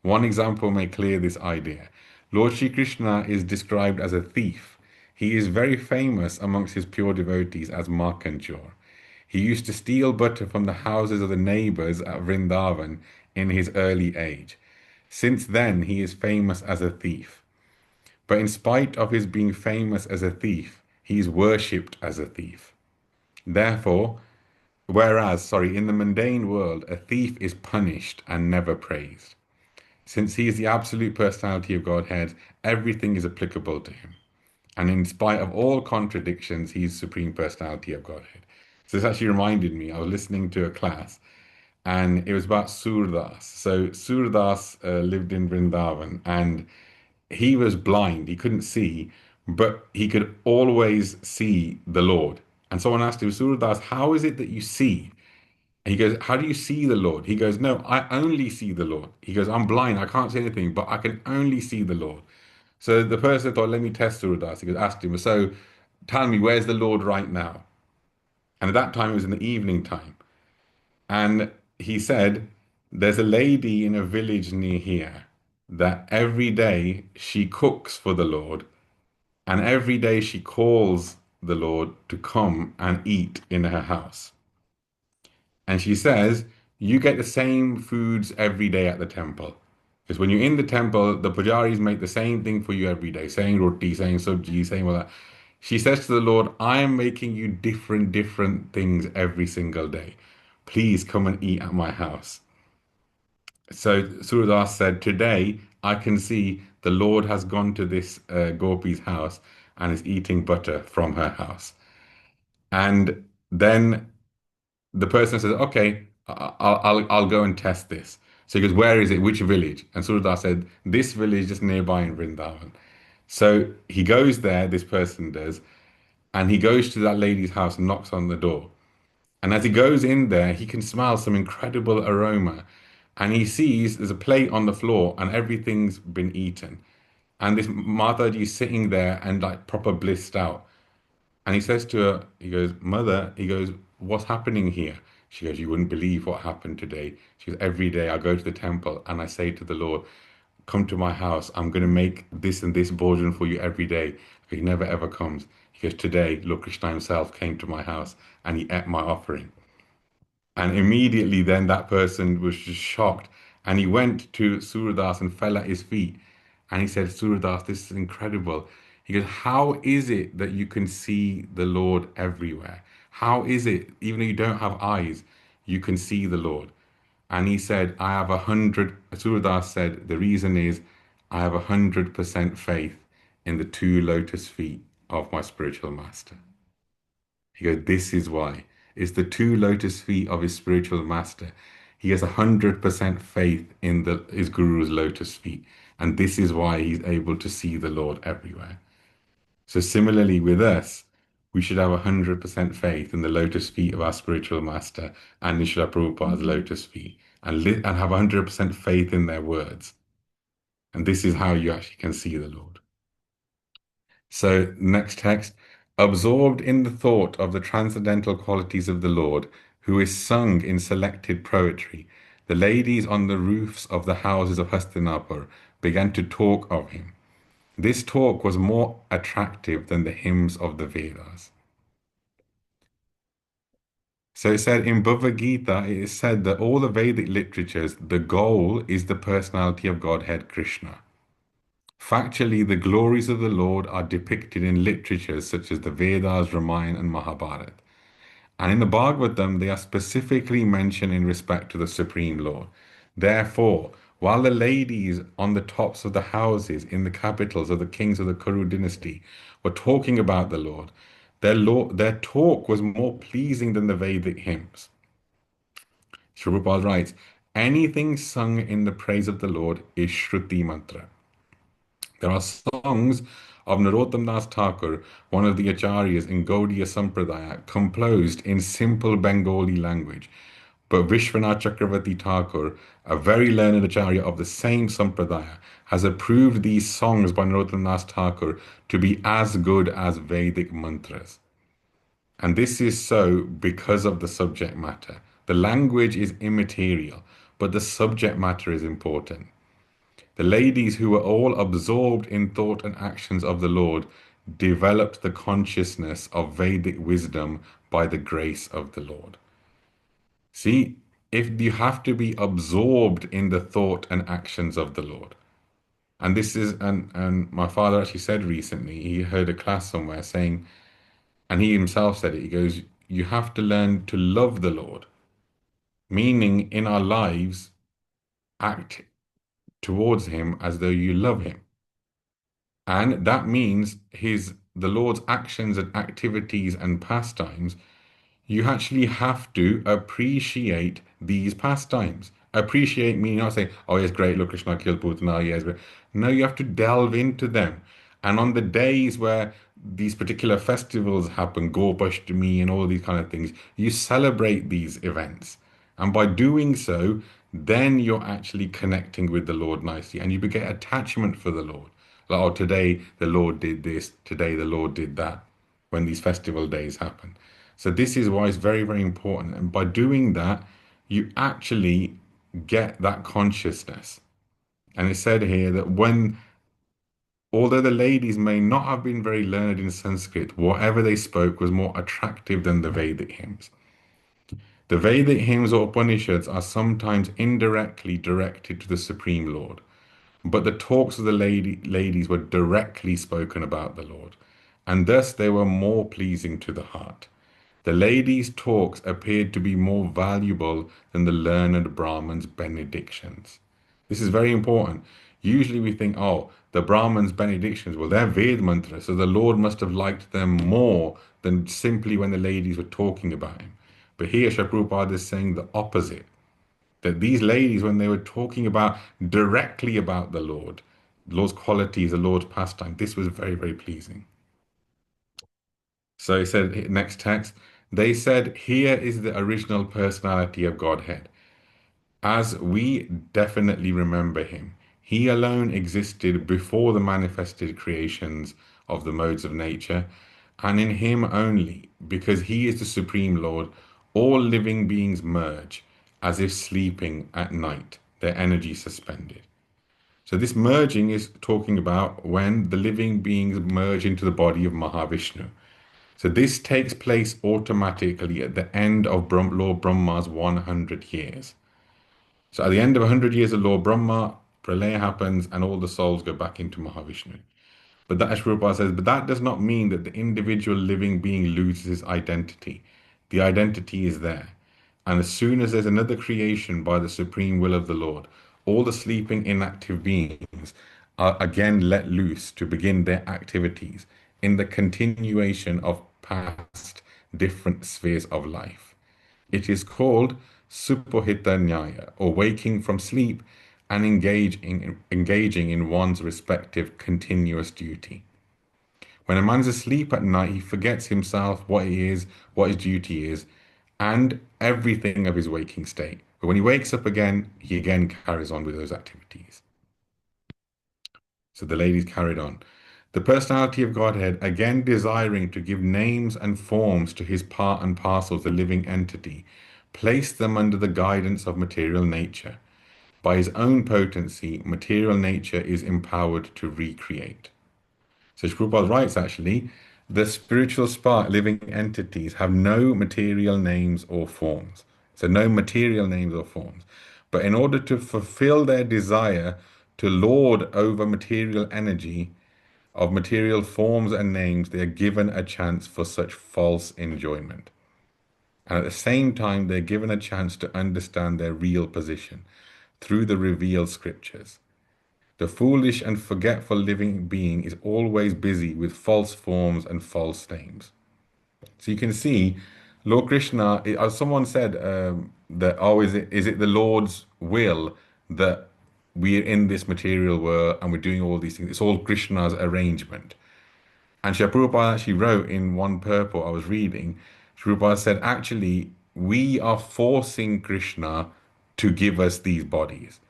One example may clear this idea. Lord Shri Krishna is described as a thief. He is very famous amongst his pure devotees as Markanchor. He used to steal butter from the houses of the neighbors at Vrindavan in his early age. Since then, he is famous as a thief. But in spite of his being famous as a thief, he is worshipped as a thief. Therefore, in the mundane world, a thief is punished and never praised. Since he is the absolute personality of Godhead, everything is applicable to him. And in spite of all contradictions, he is supreme personality of Godhead. So this actually reminded me, I was listening to a class and it was about Surdas. So Surdas lived in Vrindavan and he was blind, he couldn't see, but he could always see the Lord. And someone asked him, Surdas, how is it that you see? And he goes, how do you see the Lord? He goes, no, I only see the Lord. He goes, I'm blind, I can't see anything, but I can only see the Lord. So the person thought, let me test Surdas. He goes, asked him, so tell me, where's the Lord right now? And at that time, it was in the evening time. And he said, there's a lady in a village near here that every day she cooks for the Lord, and every day she calls the Lord to come and eat in her house. And she says, you get the same foods every day at the temple. Because when you're in the temple, the pujaris make the same thing for you every day, saying roti, saying sabji, saying all that. She says to the Lord, I am making you different things every single day. Please come and eat at my house. So Surdas said, today I can see the Lord has gone to this Gopi's house and is eating butter from her house. And then the person says, okay, I'll go and test this. So he goes, where is it? Which village? And Surdas said, this village just nearby in Vrindavan. So he goes there, this person does, and he goes to that lady's house and knocks on the door. And as he goes in there, he can smell some incredible aroma. And he sees there's a plate on the floor and everything's been eaten. And this Mataji is sitting there and like proper blissed out. And he says to her, he goes, Mother, he goes, what's happening here? She goes, you wouldn't believe what happened today. She goes, every day I go to the temple and I say to the Lord, come to my house. I'm going to make this and this bhojan for you every day. He never ever comes. He goes, today, Lord Krishna himself came to my house and he ate my offering. And immediately then that person was just shocked. And he went to Surdas and fell at his feet. And he said, Surdas, this is incredible. He goes, how is it that you can see the Lord everywhere? How is it, even though you don't have eyes, you can see the Lord? And he said, Surdas said, the reason is I have 100% faith in the two lotus feet of my spiritual master. He goes, this is why. It's the two lotus feet of his spiritual master. He has 100% faith in his guru's lotus feet. And this is why he's able to see the Lord everywhere. So similarly with us, we should have 100% faith in the lotus feet of our spiritual master and Srila Prabhupada's lotus feet and have 100% faith in their words. And this is how you actually can see the Lord. So next text, absorbed in the thought of the transcendental qualities of the Lord, who is sung in selected poetry. The ladies on the roofs of the houses of Hastinapur began to talk of him. This talk was more attractive than the hymns of the Vedas. So it said in Bhagavad-Gita, it is said that all the Vedic literatures, the goal is the personality of Godhead Krishna. Factually, the glories of the Lord are depicted in literatures such as the Vedas, Ramayana, and Mahabharata. And in the Bhagavatam, they are specifically mentioned in respect to the Supreme Lord. Therefore, while the ladies on the tops of the houses in the capitals of the kings of the Kuru dynasty were talking about the Lord, their talk was more pleasing than the Vedic hymns. Srila Prabhupada writes, anything sung in the praise of the Lord is Shruti mantra. There are songs of Narottam Das Thakur, one of the Acharyas in Gaudiya Sampradaya, composed in simple Bengali language. But Vishwanath Chakravarti Thakur, a very learned Acharya of the same Sampradaya, has approved these songs by Narottam Das Thakur to be as good as Vedic mantras. And this is so because of the subject matter. The language is immaterial, but the subject matter is important. The ladies who were all absorbed in thought and actions of the Lord developed the consciousness of Vedic wisdom by the grace of the Lord. See, if you have to be absorbed in the thought and actions of the Lord. And this is, and my father actually said recently, he heard a class somewhere saying, and he himself said it, he goes, you have to learn to love the Lord, meaning in our lives, act towards him as though you love him. And that means the Lord's actions and activities and pastimes, you actually have to appreciate these pastimes. Appreciate meaning not say, oh yes, great, look, Krishna killed Putana, yes, great. No, you have to delve into them. And on the days where these particular festivals happen, Gopashtami and all these kind of things, you celebrate these events. And by doing so, then you're actually connecting with the Lord nicely and you get attachment for the Lord. Like, oh, today the Lord did this, today the Lord did that, when these festival days happen. So this is why it's very, very important. And by doing that, you actually get that consciousness. And it said here that although the ladies may not have been very learned in Sanskrit, whatever they spoke was more attractive than the Vedic hymns. The Vedic hymns or Upanishads are sometimes indirectly directed to the Supreme Lord, but the talks of the ladies were directly spoken about the Lord, and thus they were more pleasing to the heart. The ladies' talks appeared to be more valuable than the learned Brahman's benedictions. This is very important. Usually we think, oh, the Brahman's benedictions, well, they're Ved mantras, so the Lord must have liked them more than simply when the ladies were talking about him. But here, Srila Prabhupada is saying the opposite. That these ladies, when they were talking directly about the Lord's qualities, the Lord's pastime, this was very, very pleasing. So he said, next text, they said, here is the original personality of Godhead. As we definitely remember him, he alone existed before the manifested creations of the modes of nature, and in him only, because he is the Supreme Lord, all living beings merge, as if sleeping at night, their energy suspended. So this merging is talking about when the living beings merge into the body of Mahavishnu. So this takes place automatically at the end of Lord Brahma's 100 years. So at the end of 100 years of Lord Brahma, Pralaya happens and all the souls go back into Mahavishnu. But that, as Prabhupada says, but that does not mean that the individual living being loses his identity. The identity is there. And as soon as there's another creation by the supreme will of the Lord, all the sleeping inactive beings are again let loose to begin their activities in the continuation of past different spheres of life. It is called Supohita Nyaya, or waking from sleep and engaging in one's respective continuous duty. When a man's asleep at night, he forgets himself, what he is, what his duty is, and everything of his waking state. But when he wakes up again, he again carries on with those activities. So the ladies carried on. The personality of Godhead, again desiring to give names and forms to his part and parcel of the living entity, placed them under the guidance of material nature. By his own potency, material nature is empowered to recreate. So Prabhupada writes actually, the spiritual spark living entities have no material names or forms. So no material names or forms. But in order to fulfill their desire to lord over material energy of material forms and names, they are given a chance for such false enjoyment. And at the same time, they're given a chance to understand their real position through the revealed scriptures. The foolish and forgetful living being is always busy with false forms and false names. So you can see, Lord Krishna, as someone said, that, oh, is it the Lord's will that we're in this material world and we're doing all these things? It's all Krishna's arrangement. And Srila Prabhupada actually wrote in one purport I was reading, Srila Prabhupada said, actually, we are forcing Krishna to give us these bodies.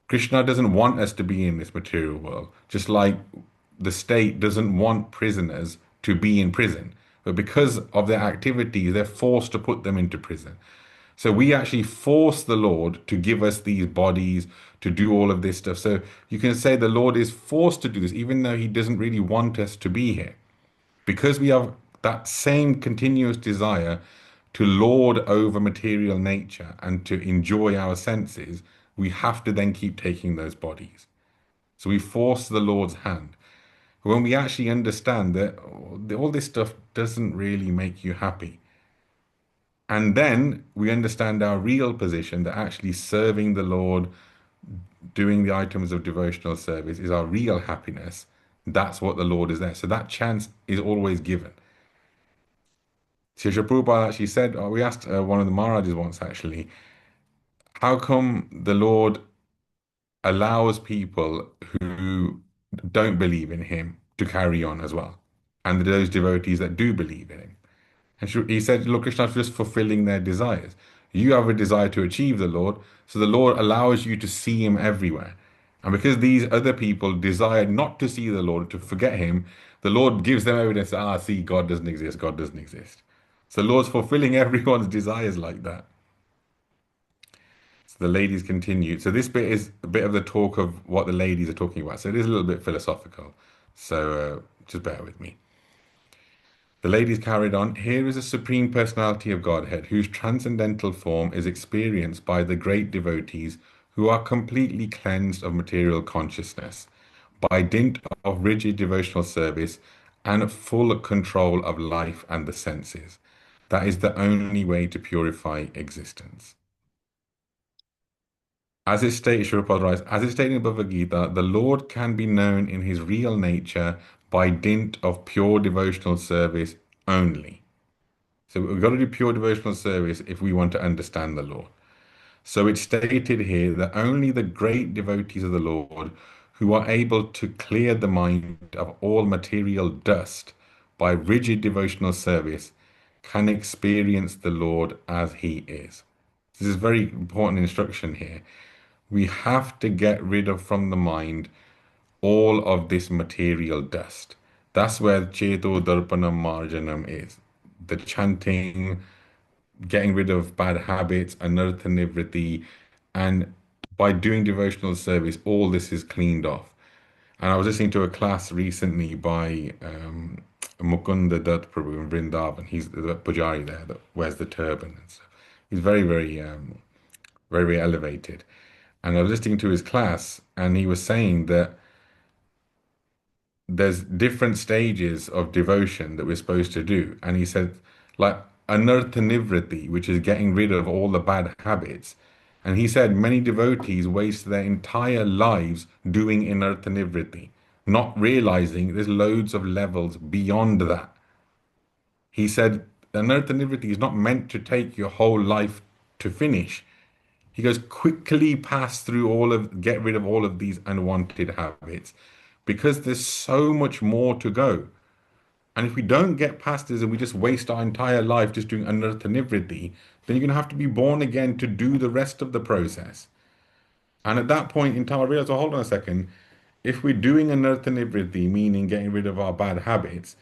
Krishna doesn't want us to be in this material world, just like the state doesn't want prisoners to be in prison. But because of their activities, they're forced to put them into prison. So we actually force the Lord to give us these bodies, to do all of this stuff. So you can say the Lord is forced to do this, even though he doesn't really want us to be here. Because we have that same continuous desire to lord over material nature and to enjoy our senses, we have to then keep taking those bodies. So we force the Lord's hand. When we actually understand that all this stuff doesn't really make you happy, and then we understand our real position, that actually serving the Lord, doing the items of devotional service is our real happiness. That's what the Lord is there. So that chance is always given. So Srila Prabhupada actually said, we asked one of the Maharajas once actually, how come the Lord allows people who don't believe in him to carry on as well? And those devotees that do believe in him. And he said, look, Krishna is just fulfilling their desires. You have a desire to achieve the Lord, so the Lord allows you to see him everywhere. And because these other people desire not to see the Lord, to forget him, the Lord gives them evidence, see, God doesn't exist, God doesn't exist. So the Lord's fulfilling everyone's desires like that. So the ladies continue. So this bit is a bit of the talk of what the ladies are talking about. So it is a little bit philosophical. So just bear with me. The ladies carried on. Here is a supreme personality of Godhead whose transcendental form is experienced by the great devotees who are completely cleansed of material consciousness by dint of rigid devotional service and full control of life and the senses. That is the only way to purify existence. As it states, Srila Prabhupada writes, as it stated in Bhagavad-Gita, the Lord can be known in his real nature by dint of pure devotional service only. So we've got to do pure devotional service if we want to understand the Lord. So it's stated here that only the great devotees of the Lord who are able to clear the mind of all material dust by rigid devotional service can experience the Lord as he is. This is very important instruction here. We have to get rid of from the mind all of this material dust. That's where Cheto Darpanam Marjanam is. The chanting, getting rid of bad habits, anartha nivriti, and by doing devotional service, all this is cleaned off. And I was listening to a class recently by Mukunda Das Prabhu in Vrindavan. He's the Pujari there that wears the turban and stuff. He's very, very, very elevated. And I was listening to his class, and he was saying that there's different stages of devotion that we're supposed to do. And he said, like, anartha nivriti, which is getting rid of all the bad habits. And he said many devotees waste their entire lives doing anartha nivriti, not realizing there's loads of levels beyond that. He said, anartha nivriti is not meant to take your whole life to finish. He goes, quickly pass through get rid of all of these unwanted habits, because there's so much more to go. And if we don't get past this and we just waste our entire life just doing anartha nivriti, then you're going to have to be born again to do the rest of the process. And at that point in time, I realized, hold on a second, if we're doing anartha nivriti, meaning getting rid of our bad habits,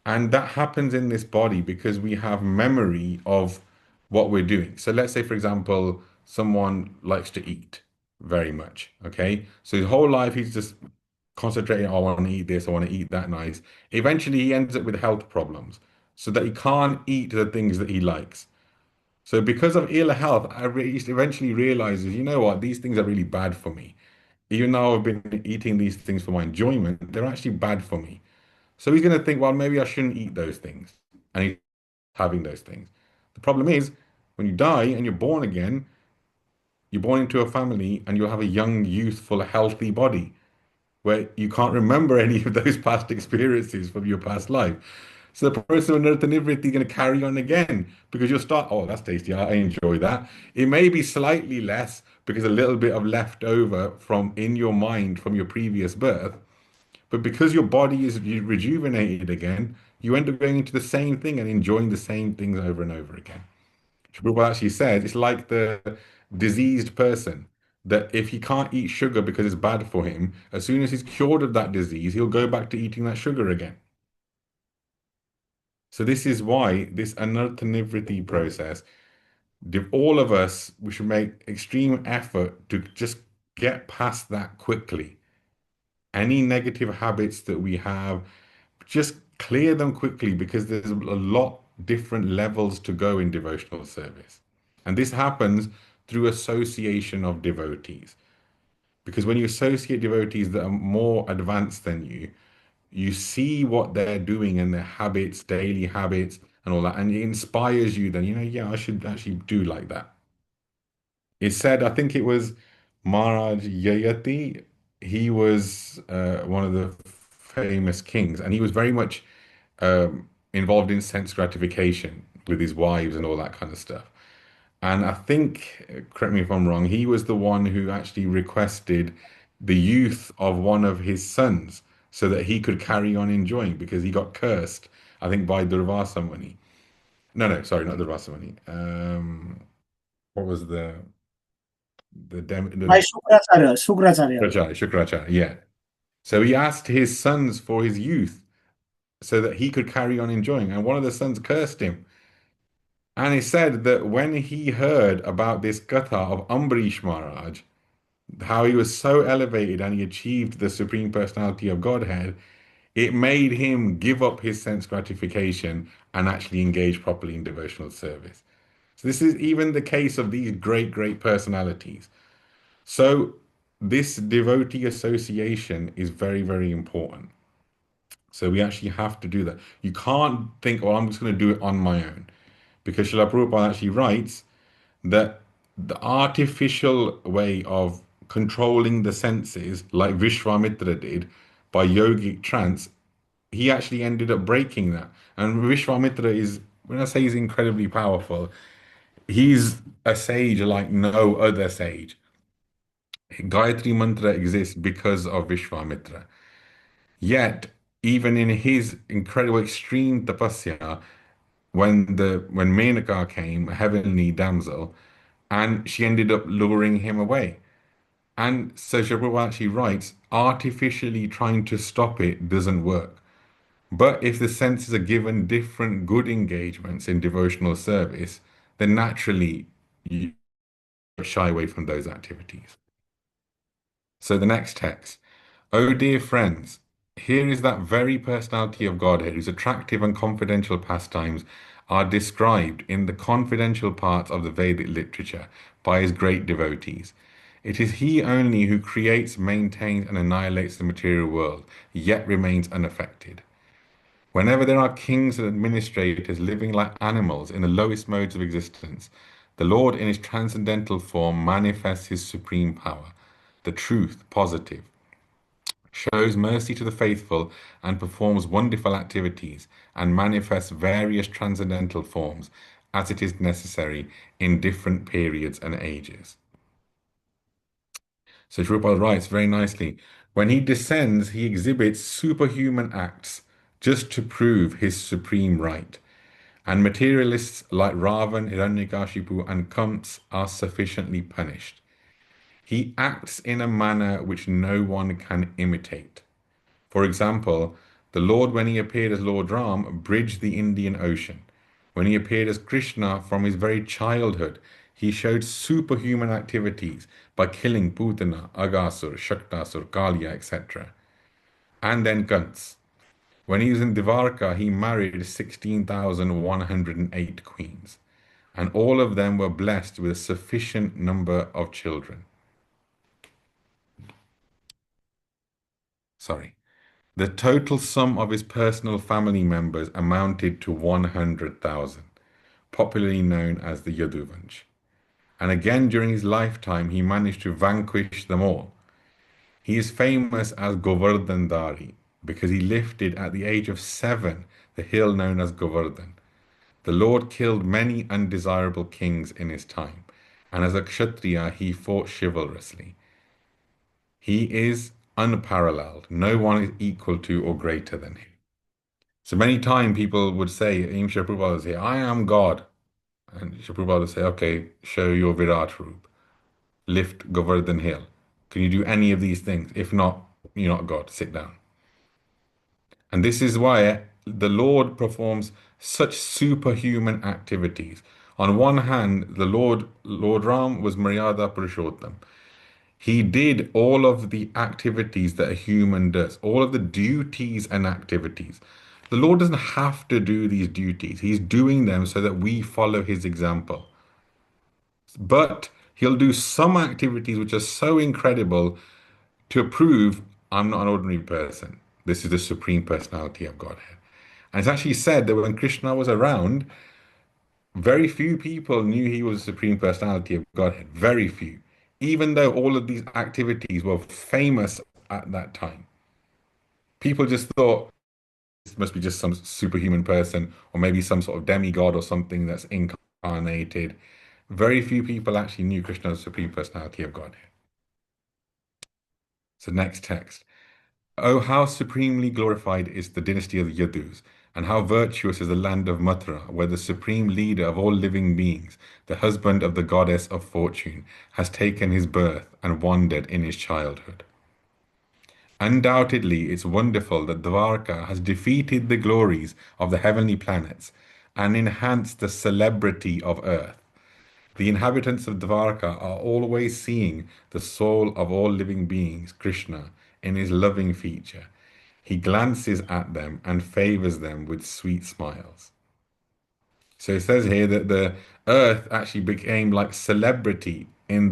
and that happens in this body because we have memory of what we're doing. So let's say, for example, someone likes to eat very much. Okay. So his whole life, he's just concentrating, "Oh, I want to eat this, I want to eat that nice." Eventually, he ends up with health problems so that he can't eat the things that he likes. So because of ill health, he eventually realizes, you know what, these things are really bad for me. Even though I've been eating these things for my enjoyment, they're actually bad for me. So he's going to think, well, maybe I shouldn't eat those things. And he's having those things. The problem is, when you die and you're born again, you're born into a family and you'll have a young, youthful, healthy body where you can't remember any of those past experiences from your past life. So the person with Nirta Nivriti is going to carry on again because you'll start, "Oh, that's tasty. I enjoy that." It may be slightly less because a little bit of leftover from in your mind from your previous birth, but because your body is rejuvenated again, you end up going into the same thing and enjoying the same things over and over again. Prabhupada actually said it's like the diseased person that if he can't eat sugar because it's bad for him, as soon as he's cured of that disease, he'll go back to eating that sugar again. So this is why this anartha nivriti process, all of us, we should make extreme effort to just get past that quickly. Any negative habits that we have, just clear them quickly because there's a lot different levels to go in devotional service. And this happens through association of devotees. Because when you associate devotees that are more advanced than you see what they're doing and their habits, daily habits, and all that, and it inspires you. Then, yeah, I should actually do like that. It said, I think it was Maharaj Yayati. He was one of the famous kings, and he was very much involved in sense gratification with his wives and all that kind of stuff. And I think, correct me if I'm wrong, he was the one who actually requested the youth of one of his sons so that he could carry on enjoying because he got cursed, I think, by Durvasa Muni. No, sorry, not Durvasa Muni. What was By the Shukracharya. Shukracharya, yeah. So he asked his sons for his youth so that he could carry on enjoying. And one of the sons cursed him. And he said that when he heard about this katha of Ambarish Maharaj, how he was so elevated and he achieved the Supreme Personality of Godhead, it made him give up his sense gratification and actually engage properly in devotional service. So this is even the case of these great, great personalities. So this devotee association is very, very important. So we actually have to do that. You can't think, "Oh, I'm just going to do it on my own." Because Srila Prabhupada actually writes that the artificial way of controlling the senses, like Vishwamitra did by yogic trance, he actually ended up breaking that. And Vishwamitra is, when I say he's incredibly powerful, he's a sage like no other sage. Gayatri Mantra exists because of Vishwamitra. Yet, even in his incredible extreme tapasya, when Menaka came, a heavenly damsel, and she ended up luring him away. And so Prabhupada actually writes, artificially trying to stop it doesn't work. But if the senses are given different good engagements in devotional service, then naturally you shy away from those activities. So the next text. "Oh dear friends, here is that very personality of Godhead whose attractive and confidential pastimes are described in the confidential parts of the Vedic literature by his great devotees. It is he only who creates, maintains, and annihilates the material world, yet remains unaffected. Whenever there are kings and administrators living like animals in the lowest modes of existence, the Lord in his transcendental form manifests his supreme power, the truth, positive, shows mercy to the faithful and performs wonderful activities and manifests various transcendental forms as it is necessary in different periods and ages." So Prabhupada writes very nicely, when he descends, he exhibits superhuman acts just to prove his supreme right. And materialists like Ravan, Hiranyakashipu, and Kamsa are sufficiently punished. He acts in a manner which no one can imitate. For example, the Lord, when he appeared as Lord Ram, bridged the Indian Ocean. When he appeared as Krishna from his very childhood, he showed superhuman activities by killing Putana, Agasur, Shaktasur, Kaliya, etc. And then Kans. When he was in Dvarka, he married 16,108 queens, and all of them were blessed with a sufficient number of children. The total sum of his personal family members amounted to 100,000, popularly known as the Yaduvansh. And again, during his lifetime, he managed to vanquish them all. He is famous as Govardhandari because he lifted at the age of 7 the hill known as Govardhan. The Lord killed many undesirable kings in his time, and as a Kshatriya, he fought chivalrously. He is unparalleled. No one is equal to or greater than him. So many times people would say, Srila Prabhupada would say, I am God. And Srila Prabhupada would say, okay, show your Virat Roop. Lift Govardhan Hill. Can you do any of these things? If not, you're not God. Sit down. And this is why the Lord performs such superhuman activities. On one hand, the Lord Ram was Maryada Purushottam. He did all of the activities that a human does, all of the duties and activities. The Lord doesn't have to do these duties. He's doing them so that we follow his example. But he'll do some activities which are so incredible to prove I'm not an ordinary person. This is the Supreme Personality of Godhead. And it's actually said that when Krishna was around, very few people knew he was the Supreme Personality of Godhead. Very few. Even though all of these activities were famous at that time. People just thought this must be just some superhuman person or maybe some sort of demigod or something that's incarnated. Very few people actually knew Krishna as the Supreme Personality of Godhead. So next text. Oh, how supremely glorified is the dynasty of the Yadus, and how virtuous is the land of Mathura, where the supreme leader of all living beings, the husband of the goddess of fortune, has taken his birth and wandered in his childhood. Undoubtedly, it's wonderful that Dvarka has defeated the glories of the heavenly planets and enhanced the celebrity of earth. The inhabitants of Dvarka are always seeing the soul of all living beings, Krishna, in his loving feature. He glances at them and favors them with sweet smiles. So it says here that the earth actually became like celebrity in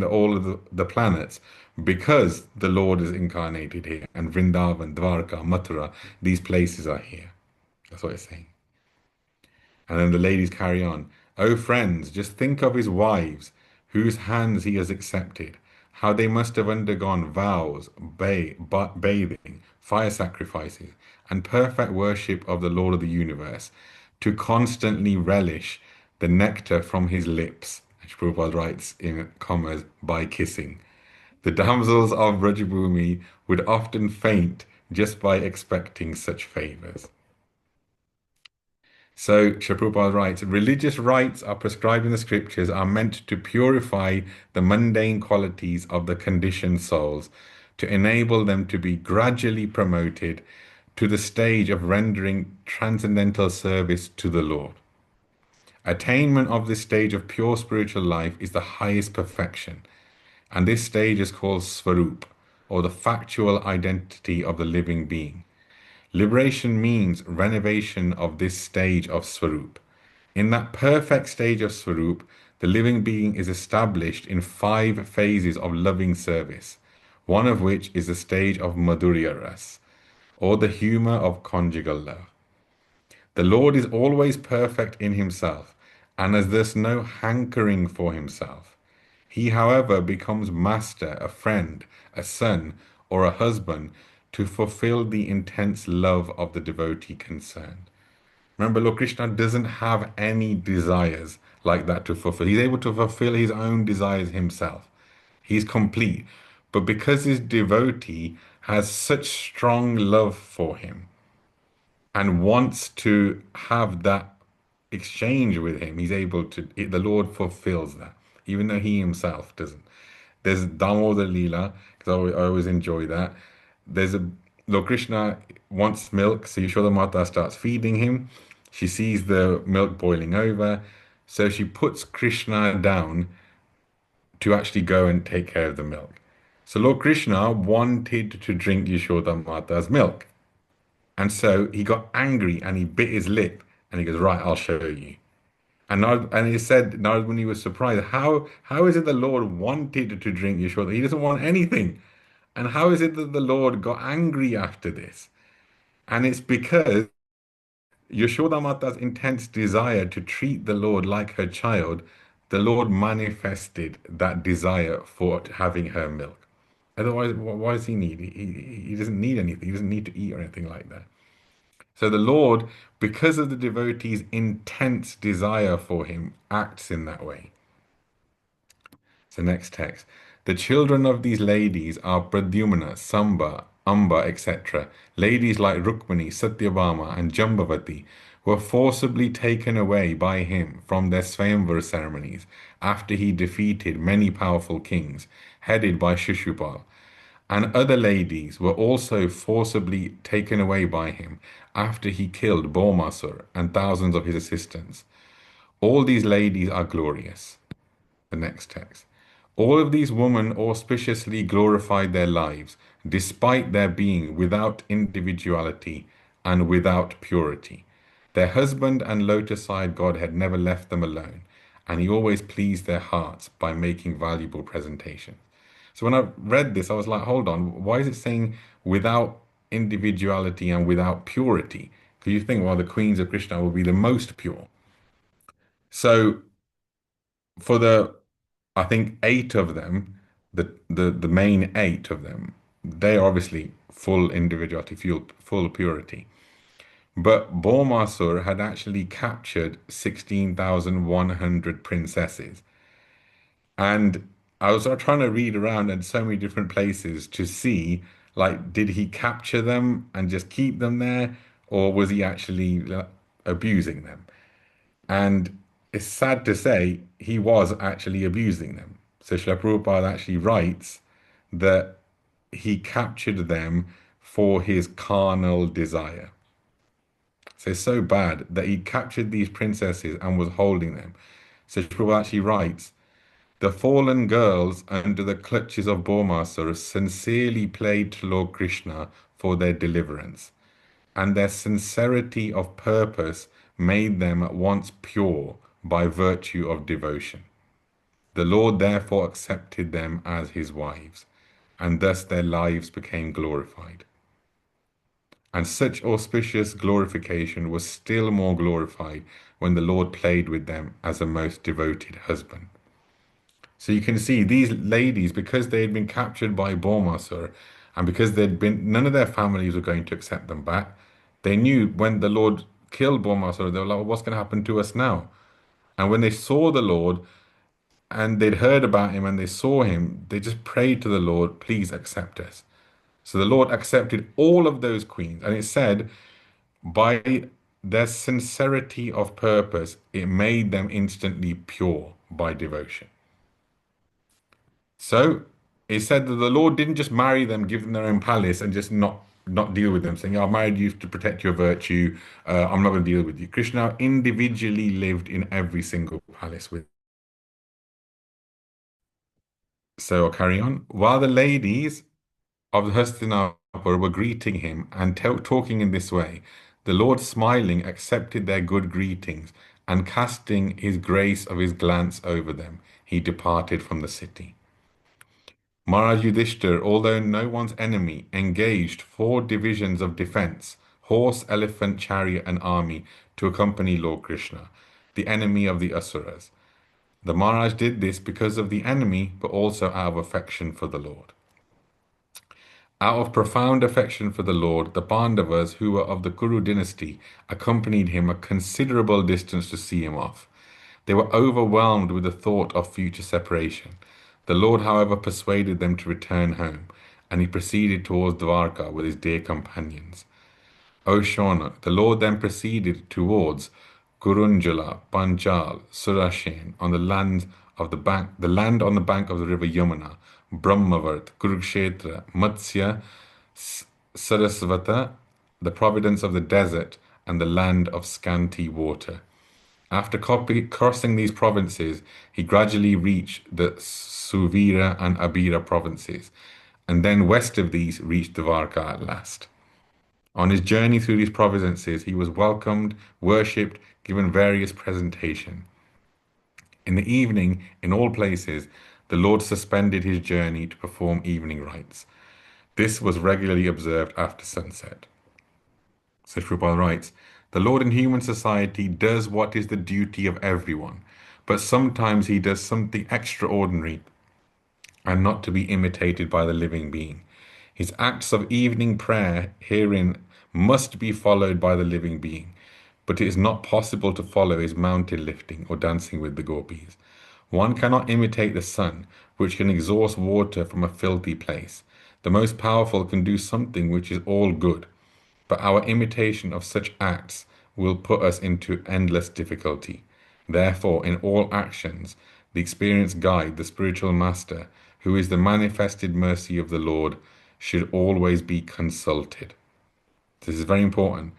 all of the planets because the Lord is incarnated here, and Vrindavan, Dvarka, Mathura, these places are here. That's what it's saying. And then the ladies carry on. Oh friends, just think of his wives, whose hands he has accepted, how they must have undergone vows, bathing, fire sacrifices, and perfect worship of the Lord of the universe, to constantly relish the nectar from his lips, which Prabhupada writes in commas, by kissing. The damsels of Brajabhumi would often faint just by expecting such favors. So Srila Prabhupada writes, religious rites are prescribed in the scriptures are meant to purify the mundane qualities of the conditioned souls, to enable them to be gradually promoted to the stage of rendering transcendental service to the Lord. Attainment of this stage of pure spiritual life is the highest perfection, and this stage is called Svarup, or the factual identity of the living being. Liberation means renovation of this stage of Svarup. In that perfect stage of Svarup, the living being is established in 5 phases of loving service, one of which is the stage of Madhurya Ras, or the humor of conjugal love. The Lord is always perfect in himself, and has thus no hankering for himself. He, however, becomes master, a friend, a son, or a husband to fulfill the intense love of the devotee concerned. Remember, Lord Krishna doesn't have any desires like that to fulfill. He's able to fulfill his own desires himself. He's complete. But because his devotee has such strong love for him and wants to have that exchange with him, he's able to, the Lord fulfills that, even though he himself doesn't. There's Damodar Leela, because I always enjoy that. There's Lord Krishna wants milk, so Yashoda Mata starts feeding him. She sees the milk boiling over, so she puts Krishna down to actually go and take care of the milk. So Lord Krishna wanted to drink Yashoda Mata's milk. And so he got angry and he bit his lip and he goes, right, I'll show you. And he said, Narad Muni was surprised, how is it the Lord wanted to drink Yashoda? He doesn't want anything. And how is it that the Lord got angry after this? And it's because Yashoda Mata's intense desire to treat the Lord like her child, the Lord manifested that desire for having her milk. Otherwise, why does he need? He doesn't need anything. He doesn't need to eat or anything like that. So the Lord, because of the devotee's intense desire for him, acts in that way. So next text. The children of these ladies are Pradyumna, Samba, Amba, etc. Ladies like Rukmani, Satyabhama, and Jambavati were forcibly taken away by him from their Swayamvara ceremonies after he defeated many powerful kings, headed by Shishupal. And other ladies were also forcibly taken away by him after he killed Bhaumasura and thousands of his assistants. All these ladies are glorious. The next text. All of these women auspiciously glorified their lives, despite their being without individuality and without purity. Their husband and lotus-eyed Godhead never left them alone, and he always pleased their hearts by making valuable presentations. So when I read this, I was like, hold on, why is it saying without individuality and without purity? Because you think, well, the queens of Krishna will be the most pure. So for I think 8 of them, the main 8 of them, they are obviously full individuality, full purity. But Bhaumasura had actually captured 16,100 princesses. And I was trying to read around in so many different places to see, like, did he capture them and just keep them there, or was he actually abusing them? And it's sad to say he was actually abusing them. So Srila Prabhupada actually writes that he captured them for his carnal desire. So it's so bad that he captured these princesses and was holding them. So Srila Prabhupada actually writes, the fallen girls under the clutches of Bhaumasura sincerely prayed to Lord Krishna for their deliverance, and their sincerity of purpose made them at once pure by virtue of devotion. The Lord therefore accepted them as his wives, and thus their lives became glorified. And such auspicious glorification was still more glorified when the Lord played with them as a most devoted husband. So you can see these ladies, because they had been captured by Bhaumasura, and because none of their families were going to accept them back, they knew when the Lord killed Bhaumasura, they were like, well, what's going to happen to us now? And when they saw the Lord, and they'd heard about him and they saw him, they just prayed to the Lord, please accept us. So the Lord accepted all of those queens. And it said, by their sincerity of purpose, it made them instantly pure by devotion. So it said that the Lord didn't just marry them, give them their own palace, and just not deal with them, saying, I married you to protect your virtue. I'm not going to deal with you. Krishna individually lived in every single palace with. So I'll carry on. While the ladies of the Hastinapur were greeting him and talking in this way, the Lord, smiling, accepted their good greetings, and casting his grace of his glance over them, he departed from the city. Maharaj Yudhishthir, although no one's enemy, engaged 4 divisions of defense, horse, elephant, chariot, and army, to accompany Lord Krishna, the enemy of the Asuras. The Maharaj did this because of the enemy, but also out of affection for the Lord. Out of profound affection for the Lord, the Pandavas, who were of the Kuru dynasty, accompanied him a considerable distance to see him off. They were overwhelmed with the thought of future separation. The Lord, however, persuaded them to return home, and he proceeded towards Dwarka with his dear companions. O Shaunak, the Lord then proceeded towards Gurunjala, Panchal, Surashen, on the land on the bank of the river Yamuna, Brahmavart, Kurukshetra, Matsya, Sarasvata, the providence of the desert, and the land of scanty water. After crossing these provinces, he gradually reached the Suvira and Abira provinces, and then west of these reached Dvarka at last. On his journey through these provinces, he was welcomed, worshipped, given various presentation. In the evening, in all places, the Lord suspended his journey to perform evening rites. This was regularly observed after sunset. So Prabhupada writes, the Lord in human society does what is the duty of everyone, but sometimes he does something extraordinary and not to be imitated by the living being. His acts of evening prayer herein must be followed by the living being, but it is not possible to follow his mountain lifting or dancing with the gopis. One cannot imitate the sun, which can exhaust water from a filthy place. The most powerful can do something which is all good, but our imitation of such acts will put us into endless difficulty. Therefore, in all actions, the experienced guide, the spiritual master, who is the manifested mercy of the Lord, should always be consulted. This is very important.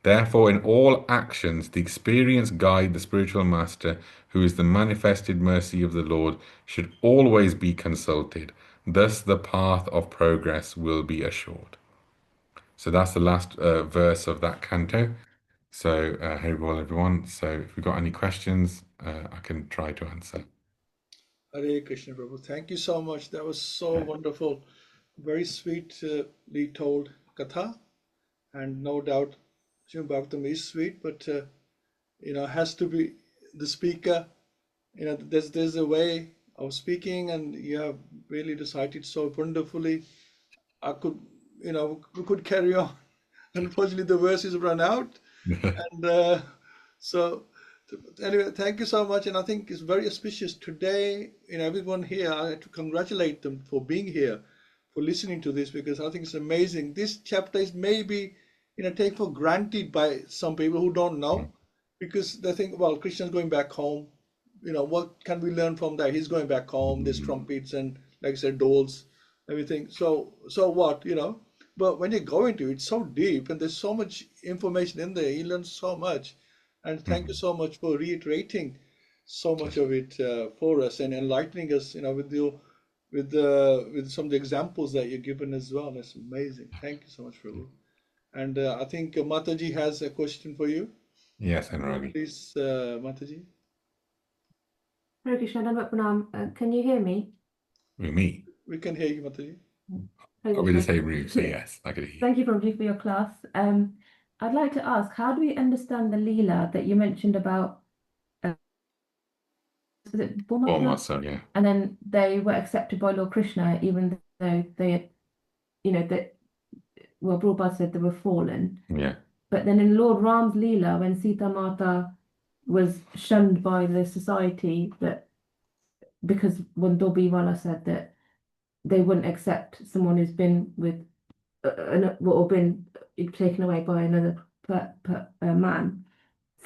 Therefore, in all actions, the experienced guide, the spiritual master, who is the manifested mercy of the Lord, should always be consulted. Thus, the path of progress will be assured. So that's the last verse of that canto. So, hey, well, everyone. So, if you've got any questions, I can try to answer. Hare Krishna Prabhu. Thank you so much. That was so wonderful. Very sweetly told katha. And no doubt Śrīmad-Bhāgavatam is sweet, but has to be the speaker. There's a way of speaking, and you have really recited so wonderfully. We could carry on. Unfortunately, the verses run out, and so anyway, thank you so much. And I think it's very auspicious today. Everyone here, I have to congratulate them for being here, for listening to this, because I think it's amazing. This chapter is maybe taken for granted by some people who don't know, because they think, well, Krishna's going back home. What can we learn from that? He's going back home. There's trumpets and, like I said, dolls, everything. So what? But when you go into it, it's so deep, and there's so much information in there. You learn so much, and thank you so much for reiterating so much of it for us and enlightening us. With some of the examples that you've given as well. That's amazing. Thank you so much, Prabhu. And I think Mataji has a question for you. Yes, Anuragi. Please, Mataji. Hare Krishna, Dandavat Pranam. Can you hear me? Me? We can hear you, Mataji. Are we the same room? So yes, I could hear you. Thank you, Prabhuji, for your class. I'd like to ask, how do we understand the Leela that you mentioned about, was it Bormasa, yeah. And then they were accepted by Lord Krishna, even though they had, Prabhupada said they were fallen. Yeah. But then in Lord Ram's Leela, when Sita Mata was shunned by the society, because when Dobiwala said that they wouldn't accept someone who's been with or been taken away by another man.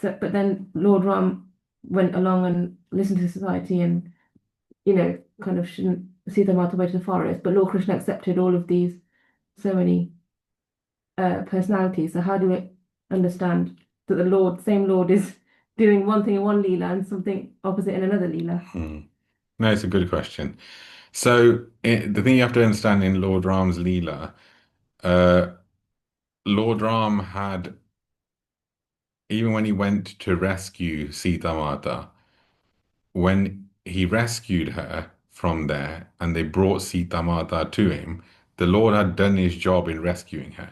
So, but then Lord Ram went along and listened to society and, kind of shouldn't see them out away to the forest. But Lord Krishna accepted all of these, so many personalities. So how do we understand that the same Lord is doing one thing in one Leela and something opposite in another Leela? No, it's a good question. So the thing you have to understand in Lord Ram's Leela, Lord Ram had, even when he went to rescue Sita Mata, when he rescued her from there and they brought Sita Mata to him, the Lord had done his job in rescuing her.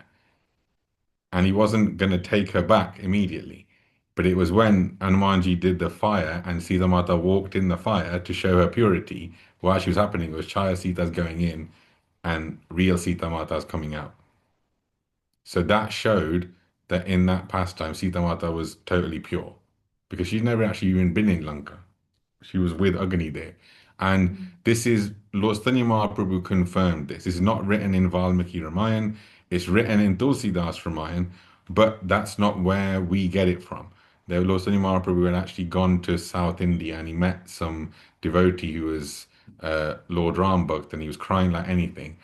And he wasn't going to take her back immediately. But it was when Hanumanji did the fire and Sita Mata walked in the fire to show her purity, what actually was happening was Chaya Sita's going in and real Sita Mata is coming out. So that showed that in that pastime, Sita Mata was totally pure because she'd never actually even been in Lanka. She was with Agni there. And this is, Lord Chaitanya Mahaprabhu confirmed this. This is not written in Valmiki Ramayana. It's written in Tulsidas Ramayana, but that's not where we get it from. Lord Chaitanya Mahaprabhu had actually gone to South India and he met some devotee who was Lord Ram Bhakt and he was crying like anything.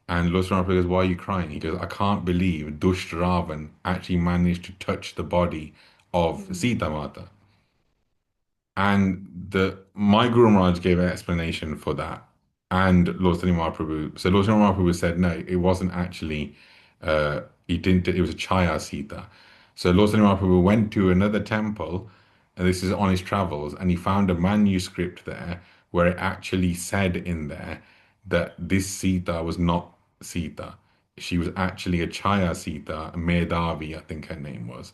And Lord Sri Prabhupada goes, why are you crying? He goes, I can't believe Dusht Ravan actually managed to touch the body of Sita Mata. And my Guru Maharaj gave an explanation for that. And Lord Sri Mahaprabhu, so Lord Sri Mahaprabhu said, no, it wasn't actually, he didn't, it was a Chaya Sita. So Lord Sri Mahaprabhu went to another temple, and this is on his travels, and he found a manuscript there where it actually said in there that this Sita was not Sita. She was actually a Chaya Sita, Medhavi, I think her name was.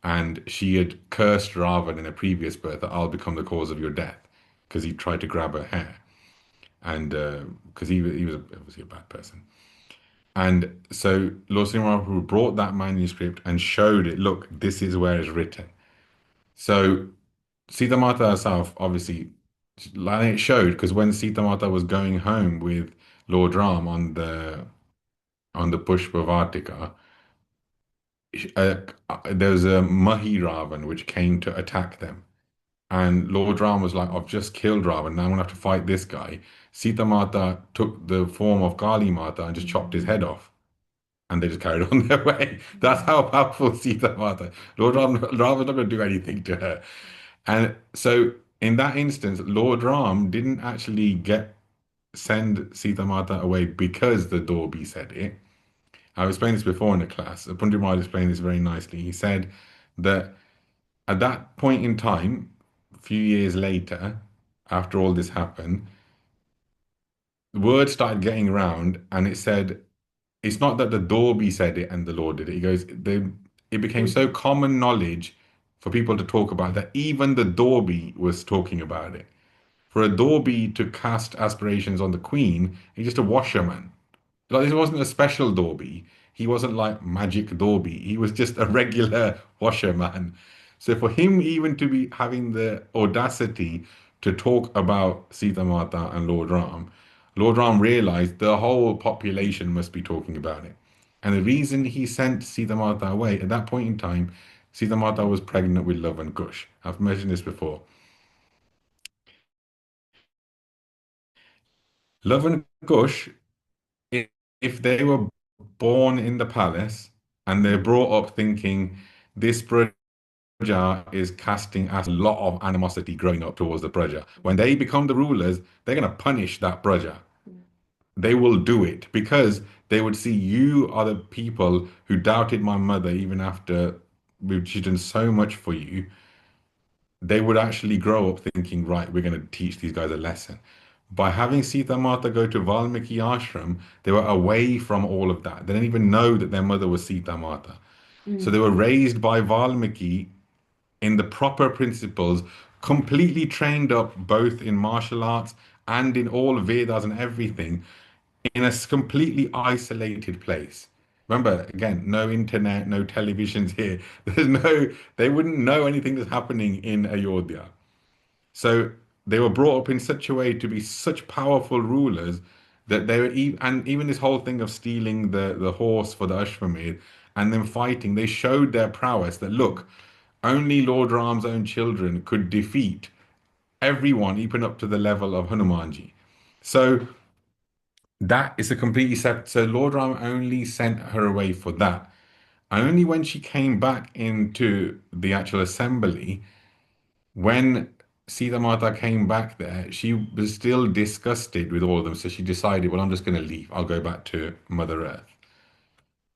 And she had cursed Ravan in a previous birth that I'll become the cause of your death because he tried to grab her hair. And because he was obviously a bad person. And so Lord Sri Mahaprabhu brought that manuscript and showed it, look, this is where it's written. So Sita Mata herself, obviously, like it showed, because when Sita Mata was going home with Lord Ram on the Pushpa Vartika, there was a Mahi Ravan which came to attack them. And Lord Ram was like, I've just killed Ravan, now I'm gonna have to fight this guy. Sita Mata took the form of Kali Mata and just chopped his head off. And they just carried on their way. That's how powerful Sita Mata. Ram was not going to do anything to her. And so in that instance, Lord Ram didn't actually send Sita Mata away because the Dorbi said it. I've explained this before in the class. Pundit Maharaj explained this very nicely. He said that at that point in time, a few years later, after all this happened, the word started getting around and it said, it's not that the Dorby said it and the Lord did it. He goes, it became so common knowledge for people to talk about that even the Dorby was talking about it. For a Dorby to cast aspirations on the Queen, he's just a washerman. Like this wasn't a special Dorby. He wasn't like magic Dorby. He was just a regular washerman. So for him even to be having the audacity to talk about Sita Mata and Lord Ram realized the whole population must be talking about it. And the reason he sent Sita Mata away at that point in time, Sita Mata was pregnant with Love and Kush. I've mentioned this before. Love and Kush, if they were born in the palace and they're brought up thinking this Praja is casting a lot of animosity growing up towards the Praja. When they become the rulers, they're going to punish that Praja. They will do it because they would see you are the people who doubted my mother even after she's done so much for you. They would actually grow up thinking, right, we're going to teach these guys a lesson. By having Sita Mata go to Valmiki ashram, they were away from all of that. They didn't even know that their mother was Sita Mata. So they were raised by Valmiki in the proper principles, completely trained up both in martial arts and in all Vedas and everything, in a completely isolated place. Remember, again, no internet, no televisions here. They wouldn't know anything that's happening in Ayodhya. So they were brought up in such a way to be such powerful rulers that they were, and even this whole thing of stealing the horse for the Ashwamedh and then fighting, they showed their prowess that look, only Lord Ram's own children could defeat everyone, even up to the level of Hanumanji. So that is a completely separate. So Lord Ram only sent her away for that. Only when she came back into the actual assembly, when Sita Mata came back there, she was still disgusted with all of them. So she decided, well, I'm just going to leave. I'll go back to Mother Earth.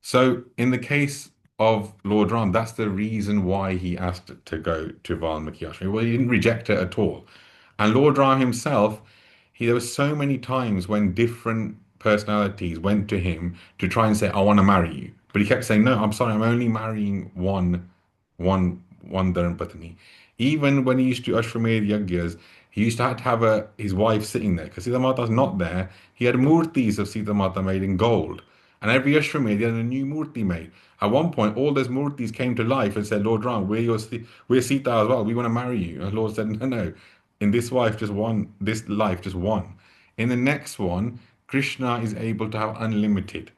So in the case of Lord Ram, that's the reason why he asked to go to Valmiki Ashram. Well, he didn't reject it at all. And Lord Ram himself, there were so many times when different personalities went to him to try and say, I want to marry you. But he kept saying, no, I'm sorry, I'm only marrying one Dharmapatni. Even when he used to do Ashwamedh Yagyas, he used to have his wife sitting there because Sita Mata's not there. He had murtis of Sita Mata made in gold. And every Ashwamedh, he had a new murti made. At one point, all those murtis came to life and said, Lord Ram, we're Sita as well. We want to marry you. And the Lord said, no, no. In this life, just one. In the next one, Krishna is able to have unlimited.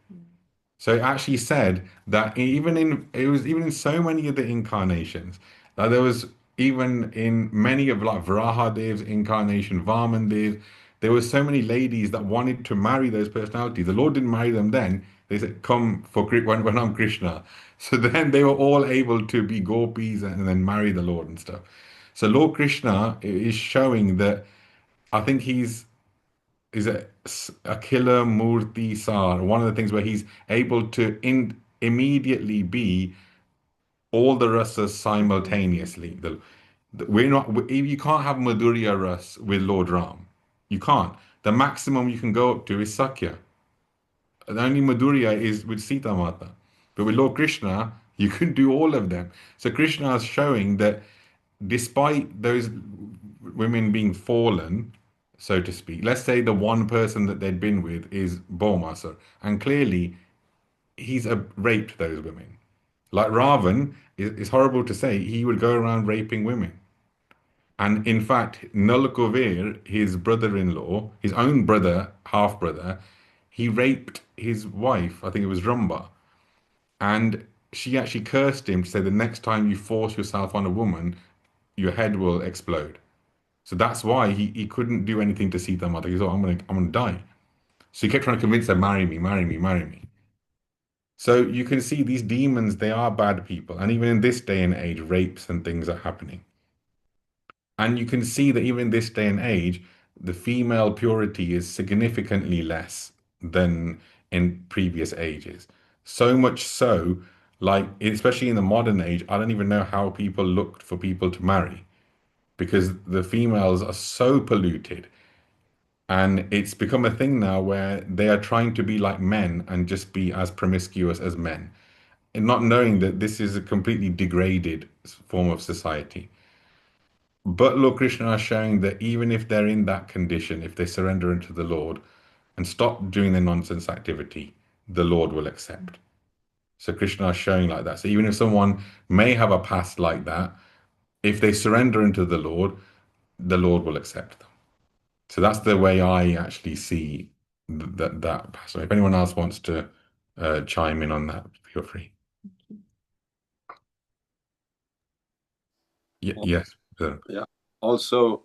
So it actually said that even in so many of the incarnations, that there was even in many of like Varahadev's incarnation, Vamandev, there were so many ladies that wanted to marry those personalities. The Lord didn't marry them then. They said, come for when I'm Krishna. So then they were all able to be gopis and then marry the Lord and stuff. So Lord Krishna is showing that I think he's a killer murti sar. One of the things where he's able to immediately be all the rasas simultaneously. We're not. You can't have Madhurya ras with Lord Ram. You can't. The maximum you can go up to is Sakya. The only Madhurya is with Sita Mata. But with Lord Krishna, you can do all of them. So Krishna is showing that despite those women being fallen, so to speak, let's say the one person that they'd been with is Bhaumasura, and clearly he's raped those women. Like Ravan, it's horrible to say, he would go around raping women. And in fact, Nalakovir, his brother-in-law, his own brother, half-brother, he raped his wife, I think it was Ramba. And she actually cursed him to say the next time you force yourself on a woman, your head will explode. So that's why he couldn't do anything to Sita Mata. He thought, I'm gonna die. So he kept trying to convince her, marry me, marry me, marry me. So you can see these demons, they are bad people. And even in this day and age, rapes and things are happening. And you can see that even in this day and age, the female purity is significantly less than in previous ages. So much so, like, especially in the modern age, I don't even know how people looked for people to marry because the females are so polluted. And it's become a thing now where they are trying to be like men and just be as promiscuous as men, and not knowing that this is a completely degraded form of society. But Lord Krishna is showing that even if they're in that condition, if they surrender into the Lord and stop doing their nonsense activity, the Lord will accept. So Krishna is showing like that. So even if someone may have a past like that, if they surrender into the Lord will accept them. So that's the way I actually see that passage. If anyone else wants to chime in on that, feel free. Yes. Yeah. Also,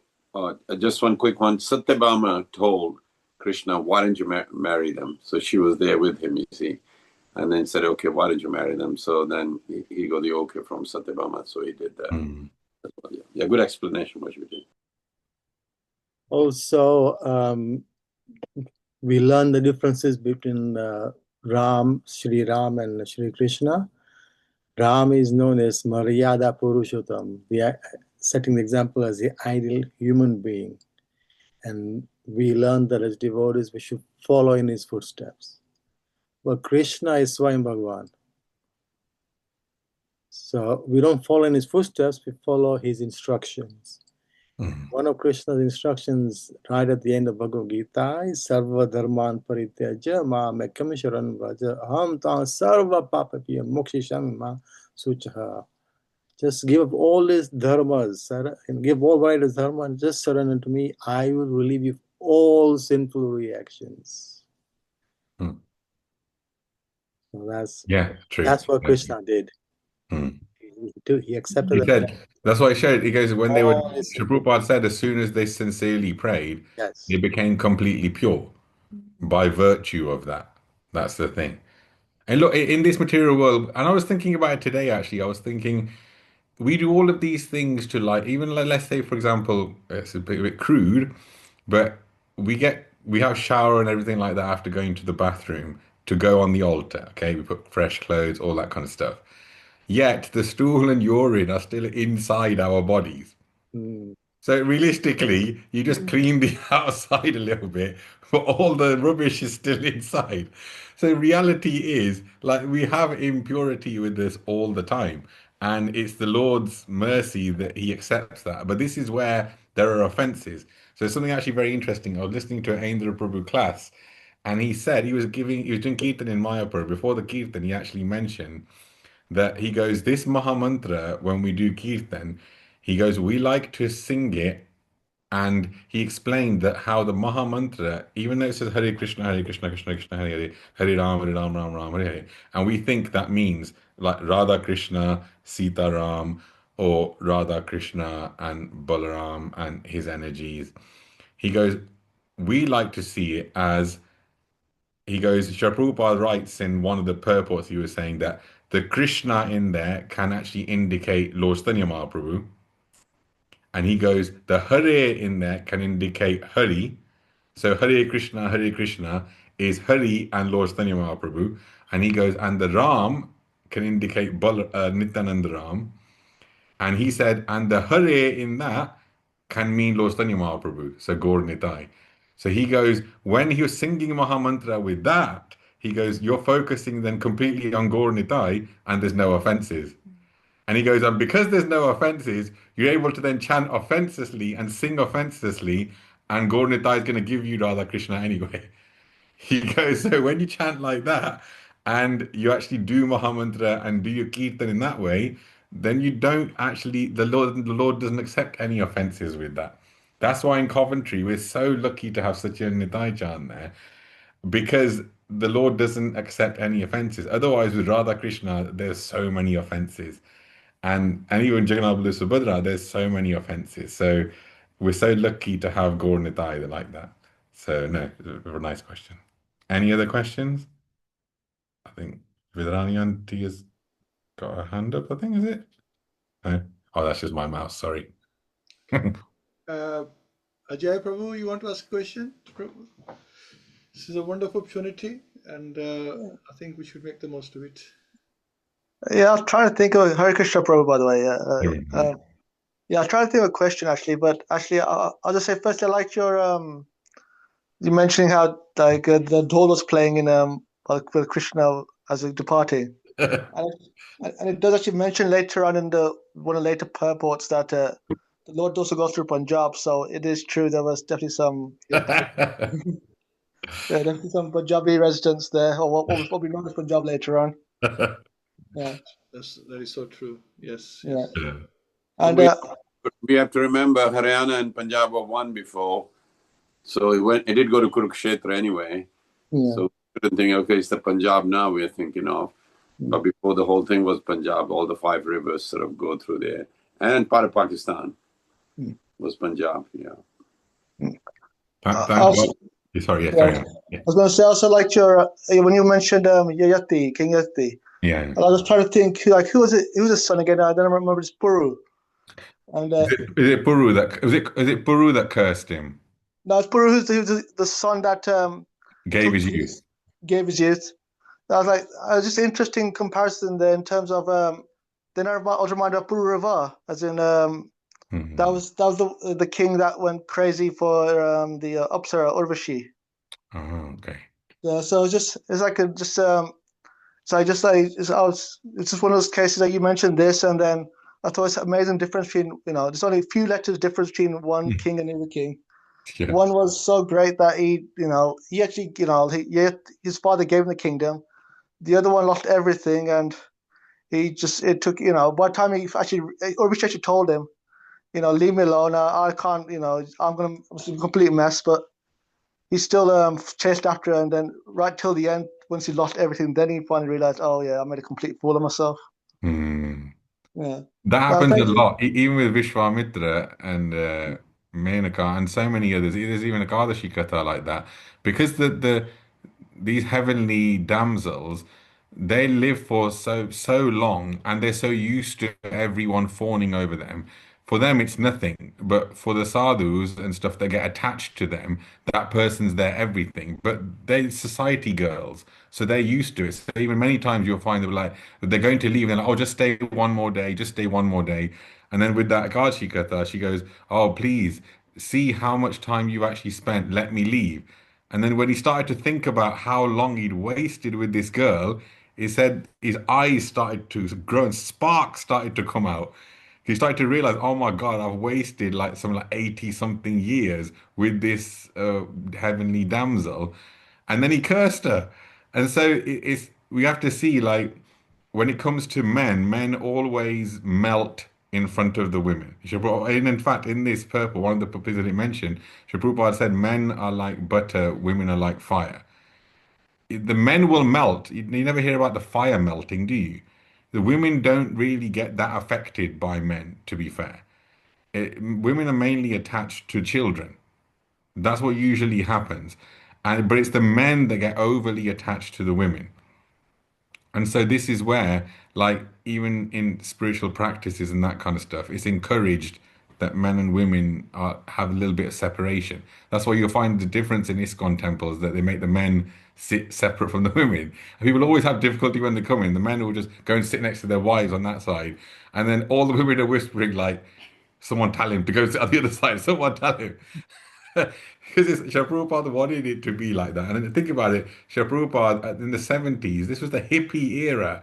just one quick one. Satyabhama told Krishna, why don't you marry them? So she was there with him, you see, and then said, okay, why don't you marry them? So then he got the okay from Satyabhama, so he did that. As well, yeah, good explanation what you did. Also, we learn the differences between Sri Ram and Sri Krishna. Ram is known as Maryada Purushottam, setting the example as the ideal human being. And we learn that as devotees, we should follow in his footsteps. But Krishna is Swami Bhagavan. So we don't follow in his footsteps, we follow his instructions. One of Krishna's instructions right at the end of Bhagavad-Gita is Sarva Dharman Parityaja Ma Mekam Sharan Vraja Aham Tam Sarva Papapiyam Mokshisham Ma Suchaha. Just give up all these dharmas, and give all right dharma and just surrender to me. I will relieve you of all sinful reactions. So that's true. That's what Krishna did. He accepted that. That's why he showed. He goes, when they would, Sri Prabhupada said, as soon as they sincerely prayed, Yes. they became completely pure by virtue of that. That's the thing. And look, in this material world, and I was thinking about it today, actually, I was thinking, we do all of these things to like, even let's say, for example, it's a bit crude, but we have shower and everything like that after going to the bathroom to go on the altar. Okay, we put fresh clothes, all that kind of stuff. Yet the stool and urine are still inside our bodies. So realistically, you just clean the outside a little bit, but all the rubbish is still inside. So reality is, like, we have impurity with us all the time. And it's the Lord's mercy that he accepts that. But this is where there are offenses. So something actually very interesting. I was listening to an Indra Prabhu class, and he said he was doing Kirtan in Mayapur. Before the Kirtan, he actually mentioned that he goes, this Mahamantra, when we do Kirtan, he goes, we like to sing it. And he explained that how the Mahamantra, even though it says Hare Krishna, Krishna Krishna, Hare Hare, Hare Ram, Ram Ram, Hare Hare, and we think that means like Radha Krishna, Sita Ram, or Radha Krishna and Balaram and his energies. He goes, we like to see it as, he goes, Srila Prabhupada writes in one of the purports, he was saying that the Krishna in there can actually indicate Lord Chaitanya Mahaprabhu. And he goes, the Hare in there can indicate Hari. So Hare Krishna is Hari and Lord Chaitanya Mahaprabhu. And he goes, and the Ram can indicate Nityananda Ram. And he said, and the Hare in that can mean Lord Chaitanya Mahaprabhu. So Gaur Nitai. So he goes, when he was singing Mahamantra with that, he goes, you're focusing then completely on Gaur Nitai and there's no offenses. And he goes, and because there's no offenses, you're able to then chant offenselessly and sing offenselessly, and Gaur Nitai is going to give you Radha Krishna anyway. He goes, so when you chant like that and you actually do Mahamantra and do your Kirtan in that way, then you don't actually, the Lord doesn't accept any offenses with that. That's why in Coventry, we're so lucky to have such a Nitai chant there, because the Lord doesn't accept any offenses. Otherwise, with Radha Krishna, there's so many offenses. And even Jagannath Baladev Subhadra, there's so many offenses. So we're so lucky to have Gaur Nitai like that. So no, a nice question. Any other questions? I think Vidrani Auntie has got her hand up, I think, is it? No? Oh, that's just my mouse, sorry. Ajay Prabhu, you want to ask a question? Prabhu? This is a wonderful opportunity, and I think we should make the most of it. Yeah, I'm trying to think of Hare Krishna Prabhu, by the way. Yeah. Yeah, I'm trying to think of a question actually, but actually, I'll just say first, I liked your you mentioning how like the dole was playing in with Krishna as a departing, and it does actually mention later on in the one of the later purports that the Lord also goes through Punjab, so it is true there was definitely some definitely some Punjabi residents there, or what was probably known as Punjab later on. Yeah, That is so true. Yes. yeah, Yeah. and We have to remember Haryana and Punjab were one before. So it did go to Kurukshetra anyway. yeah. So we didn't think, okay, it's the Punjab now we're thinking of. But before, the whole thing was Punjab. All the 5 rivers sort of go through there. And part of Pakistan was Punjab, yeah. Thank Also, God. Sorry, yeah, yeah, carry on. Yeah. I was going to say, I also liked your when you mentioned Yayati, King Yayati. Yeah. And I was trying to think, like, who was it? Who was his son again? I don't remember. It's Puru. And Is it Puru that is it Puru that cursed him? no, it's Puru who's the son that Gave his youth. gave his youth. I was like, just interesting comparison there in terms of then I was reminded of Puru Rava, as in that was the king that went crazy for the Apsara Urvashi. Oh, okay. Yeah, so it's like a just so I just like it's just one of those cases that you mentioned this, and then I thought it's an amazing difference between there's only a few letters difference between one king and the other king. Yeah. One was so great that he actually his father gave him the kingdom. The other one lost everything, and it took by the time he actually Urvashi actually told him, leave me alone. I can't, I'm a complete mess, but he still chased after her, and then right till the end, once he lost everything, then he finally realized, oh yeah, I made a complete fool of myself. Yeah, That happens a thank you. lot, even with Vishwamitra and Menaka and so many others. There's even a Kadashi Katha like that, because these heavenly damsels, they live for so long, and they're so used to everyone fawning over them. For them, it's nothing, but for the sadhus and stuff that get attached to them, that person's their everything. But they're society girls, so they're used to it. So even many times you'll find them like they're going to leave, and they're like, "Oh, just stay one more day, just stay one more day." And then with that Akashi Katha, she goes, "Oh, please see how much time you actually spent. Let me leave." And then when he started to think about how long he'd wasted with this girl, he said his eyes started to grow and sparks started to come out. He started to realize, oh my God, I've wasted like 80 something years with this heavenly damsel. And then he cursed her. And so we have to see, like, when it comes to men always melt in front of the women. And in fact, in this purple, one of the purples that it mentioned, Srila Prabhupada said, men are like butter, women are like fire. The men will melt. You never hear about the fire melting, do you? The women don't really get that affected by men, to be fair. Women are mainly attached to children. That's what usually happens. But it's the men that get overly attached to the women. And so this is where, like, even in spiritual practices and that kind of stuff, it's encouraged that men and women have a little bit of separation. That's why you'll find the difference in Iskcon temples, that they make the men sit separate from the women. And people always have difficulty when they come in. The men will just go and sit next to their wives on that side, and then all the women are whispering like, "Someone tell him to go sit on the other side. Someone tell him." Because Srila Prabhupada wanted it to be like that. And then think about it, Srila Prabhupada in the 70s, this was the hippie era,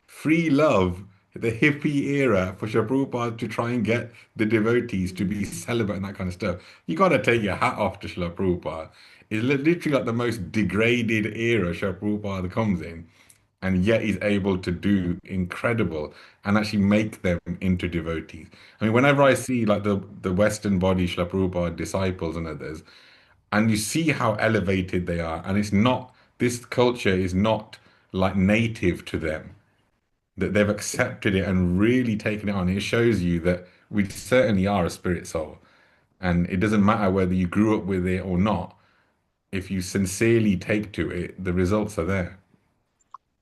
free love, the hippie era for Srila Prabhupada to try and get the devotees to be celibate and that kind of stuff. You got to take your hat off to Srila Prabhupada. It's literally like the most degraded era Srila Prabhupada comes in, and yet he's able to do incredible and actually make them into devotees. I mean, whenever I see like the Western body Srila Prabhupada disciples and others, and you see how elevated they are, and it's not, this culture is not like native to them, that they've accepted it and really taken it on. It shows you that we certainly are a spirit soul, and it doesn't matter whether you grew up with it or not. If you sincerely take to it, the results are there.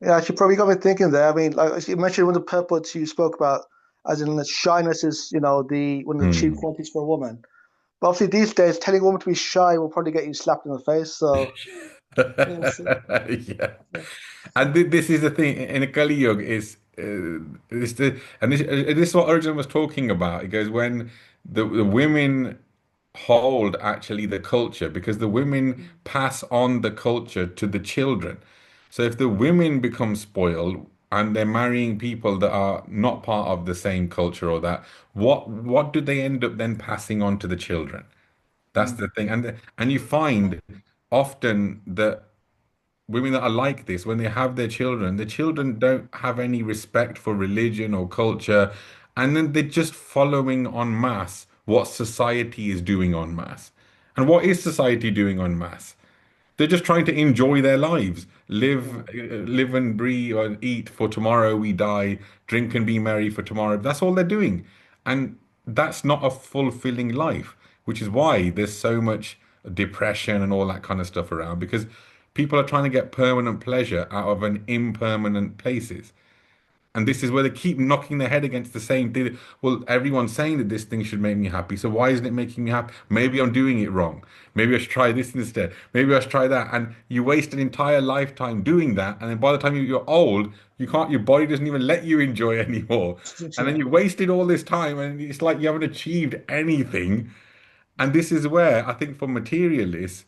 Yeah, she probably got me thinking there. I mean, like you mentioned, one of the purports you spoke about, as in the shyness is, the one of the chief Hmm. qualities for a woman. But obviously, these days, telling a woman to be shy will probably get you slapped in the face. So, yeah, Yeah. And this is the thing in a Kali Yuga is this is what Arjun was talking about. It goes when the women hold actually the culture, because the women pass on the culture to the children. So if the women become spoiled and they're marrying people that are not part of the same culture or that, what do they end up then passing on to the children? That's the thing. And you find often that women that are like this, when they have their children, the children don't have any respect for religion or culture, and then they're just following en masse what society is doing en masse. And what is society doing en masse? They're just trying to enjoy their lives, live and breathe and eat for tomorrow we die, drink and be merry for tomorrow. That's all they're doing. And that's not a fulfilling life, which is why there's so much depression and all that kind of stuff around, because people are trying to get permanent pleasure out of an impermanent places. And this is where they keep knocking their head against the same thing. Well, everyone's saying that this thing should make me happy. So why isn't it making me happy? Maybe I'm doing it wrong. Maybe I should try this instead. Maybe I should try that. And you waste an entire lifetime doing that. And then by the time you're old, you can't, your body doesn't even let you enjoy anymore. And then yeah. you wasted all this time and it's like you haven't achieved anything. And this is where I think for materialists,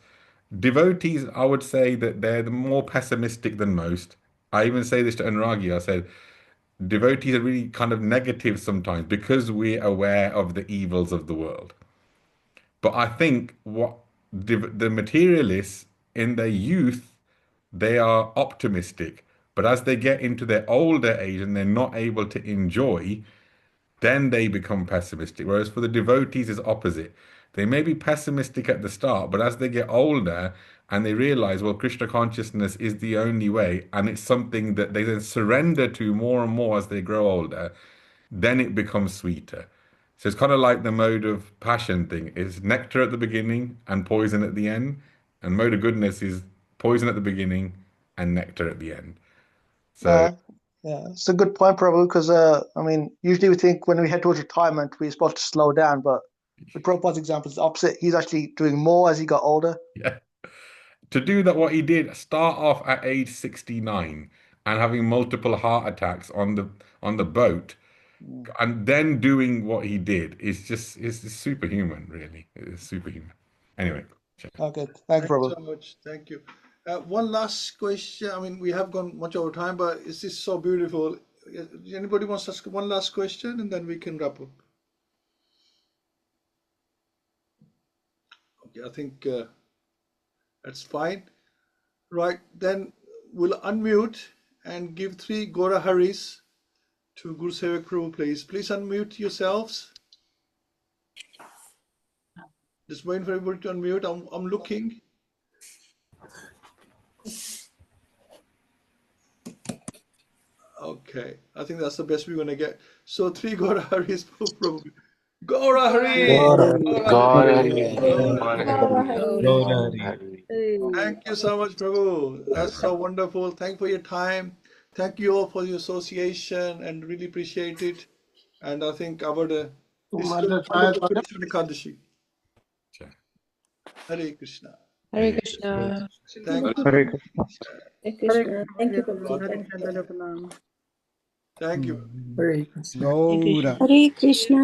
devotees, I would say that they're the more pessimistic than most. I even say this to Anuragi. I said, devotees are really kind of negative sometimes because we're aware of the evils of the world. But I think what the materialists in their youth, they are optimistic. But as they get into their older age and they're not able to enjoy, then they become pessimistic. Whereas for the devotees, it's opposite. They may be pessimistic at the start, but as they get older and they realize, well, Krishna consciousness is the only way, and it's something that they then surrender to more and more as they grow older, then it becomes sweeter. So it's kind of like the mode of passion thing. It's nectar at the beginning and poison at the end. And mode of goodness is poison at the beginning and nectar at the end. So No, yeah, it's a good point, Prabhu, because I mean, usually we think when we head towards retirement, we're supposed to slow down, but with Prabhupada's example, it's the opposite. He's actually doing more as he got older. yeah. To do that, what he did, start off at age 69 and having multiple heart attacks on the boat, Mm. and then doing what he did is just is superhuman, really. It's superhuman. Anyway, Okay, thank you, Thanks Prabhu. so much. Thank you. One last question. I mean, we have gone much over time, but it's just so beautiful. Anybody wants to ask one last question, and then we can wrap up. Okay, I think that's fine. Right, then we'll unmute and give 3 Gora Haris to Gurusevak Prabhu, please. Please unmute yourselves. Just waiting for everybody to unmute. I'm looking. Okay, I think that's the best we're going to get. So 3 Gora Haris for Prabhu. Gaura Hari. Gaura Gaura Hari. Hari. Thank you so much, Prabhu. That's so wonderful. Thank you for your time. Thank you all for your association and really appreciate it. And I think our this is a wonderful Krishna Ekadashi. Hare Krishna. Hare Krishna. Thank you. Hare Krishna. Hare Krishna. Thank you, Prabhu. Thank you. Hare Krishna. Gaura. Hare Krishna.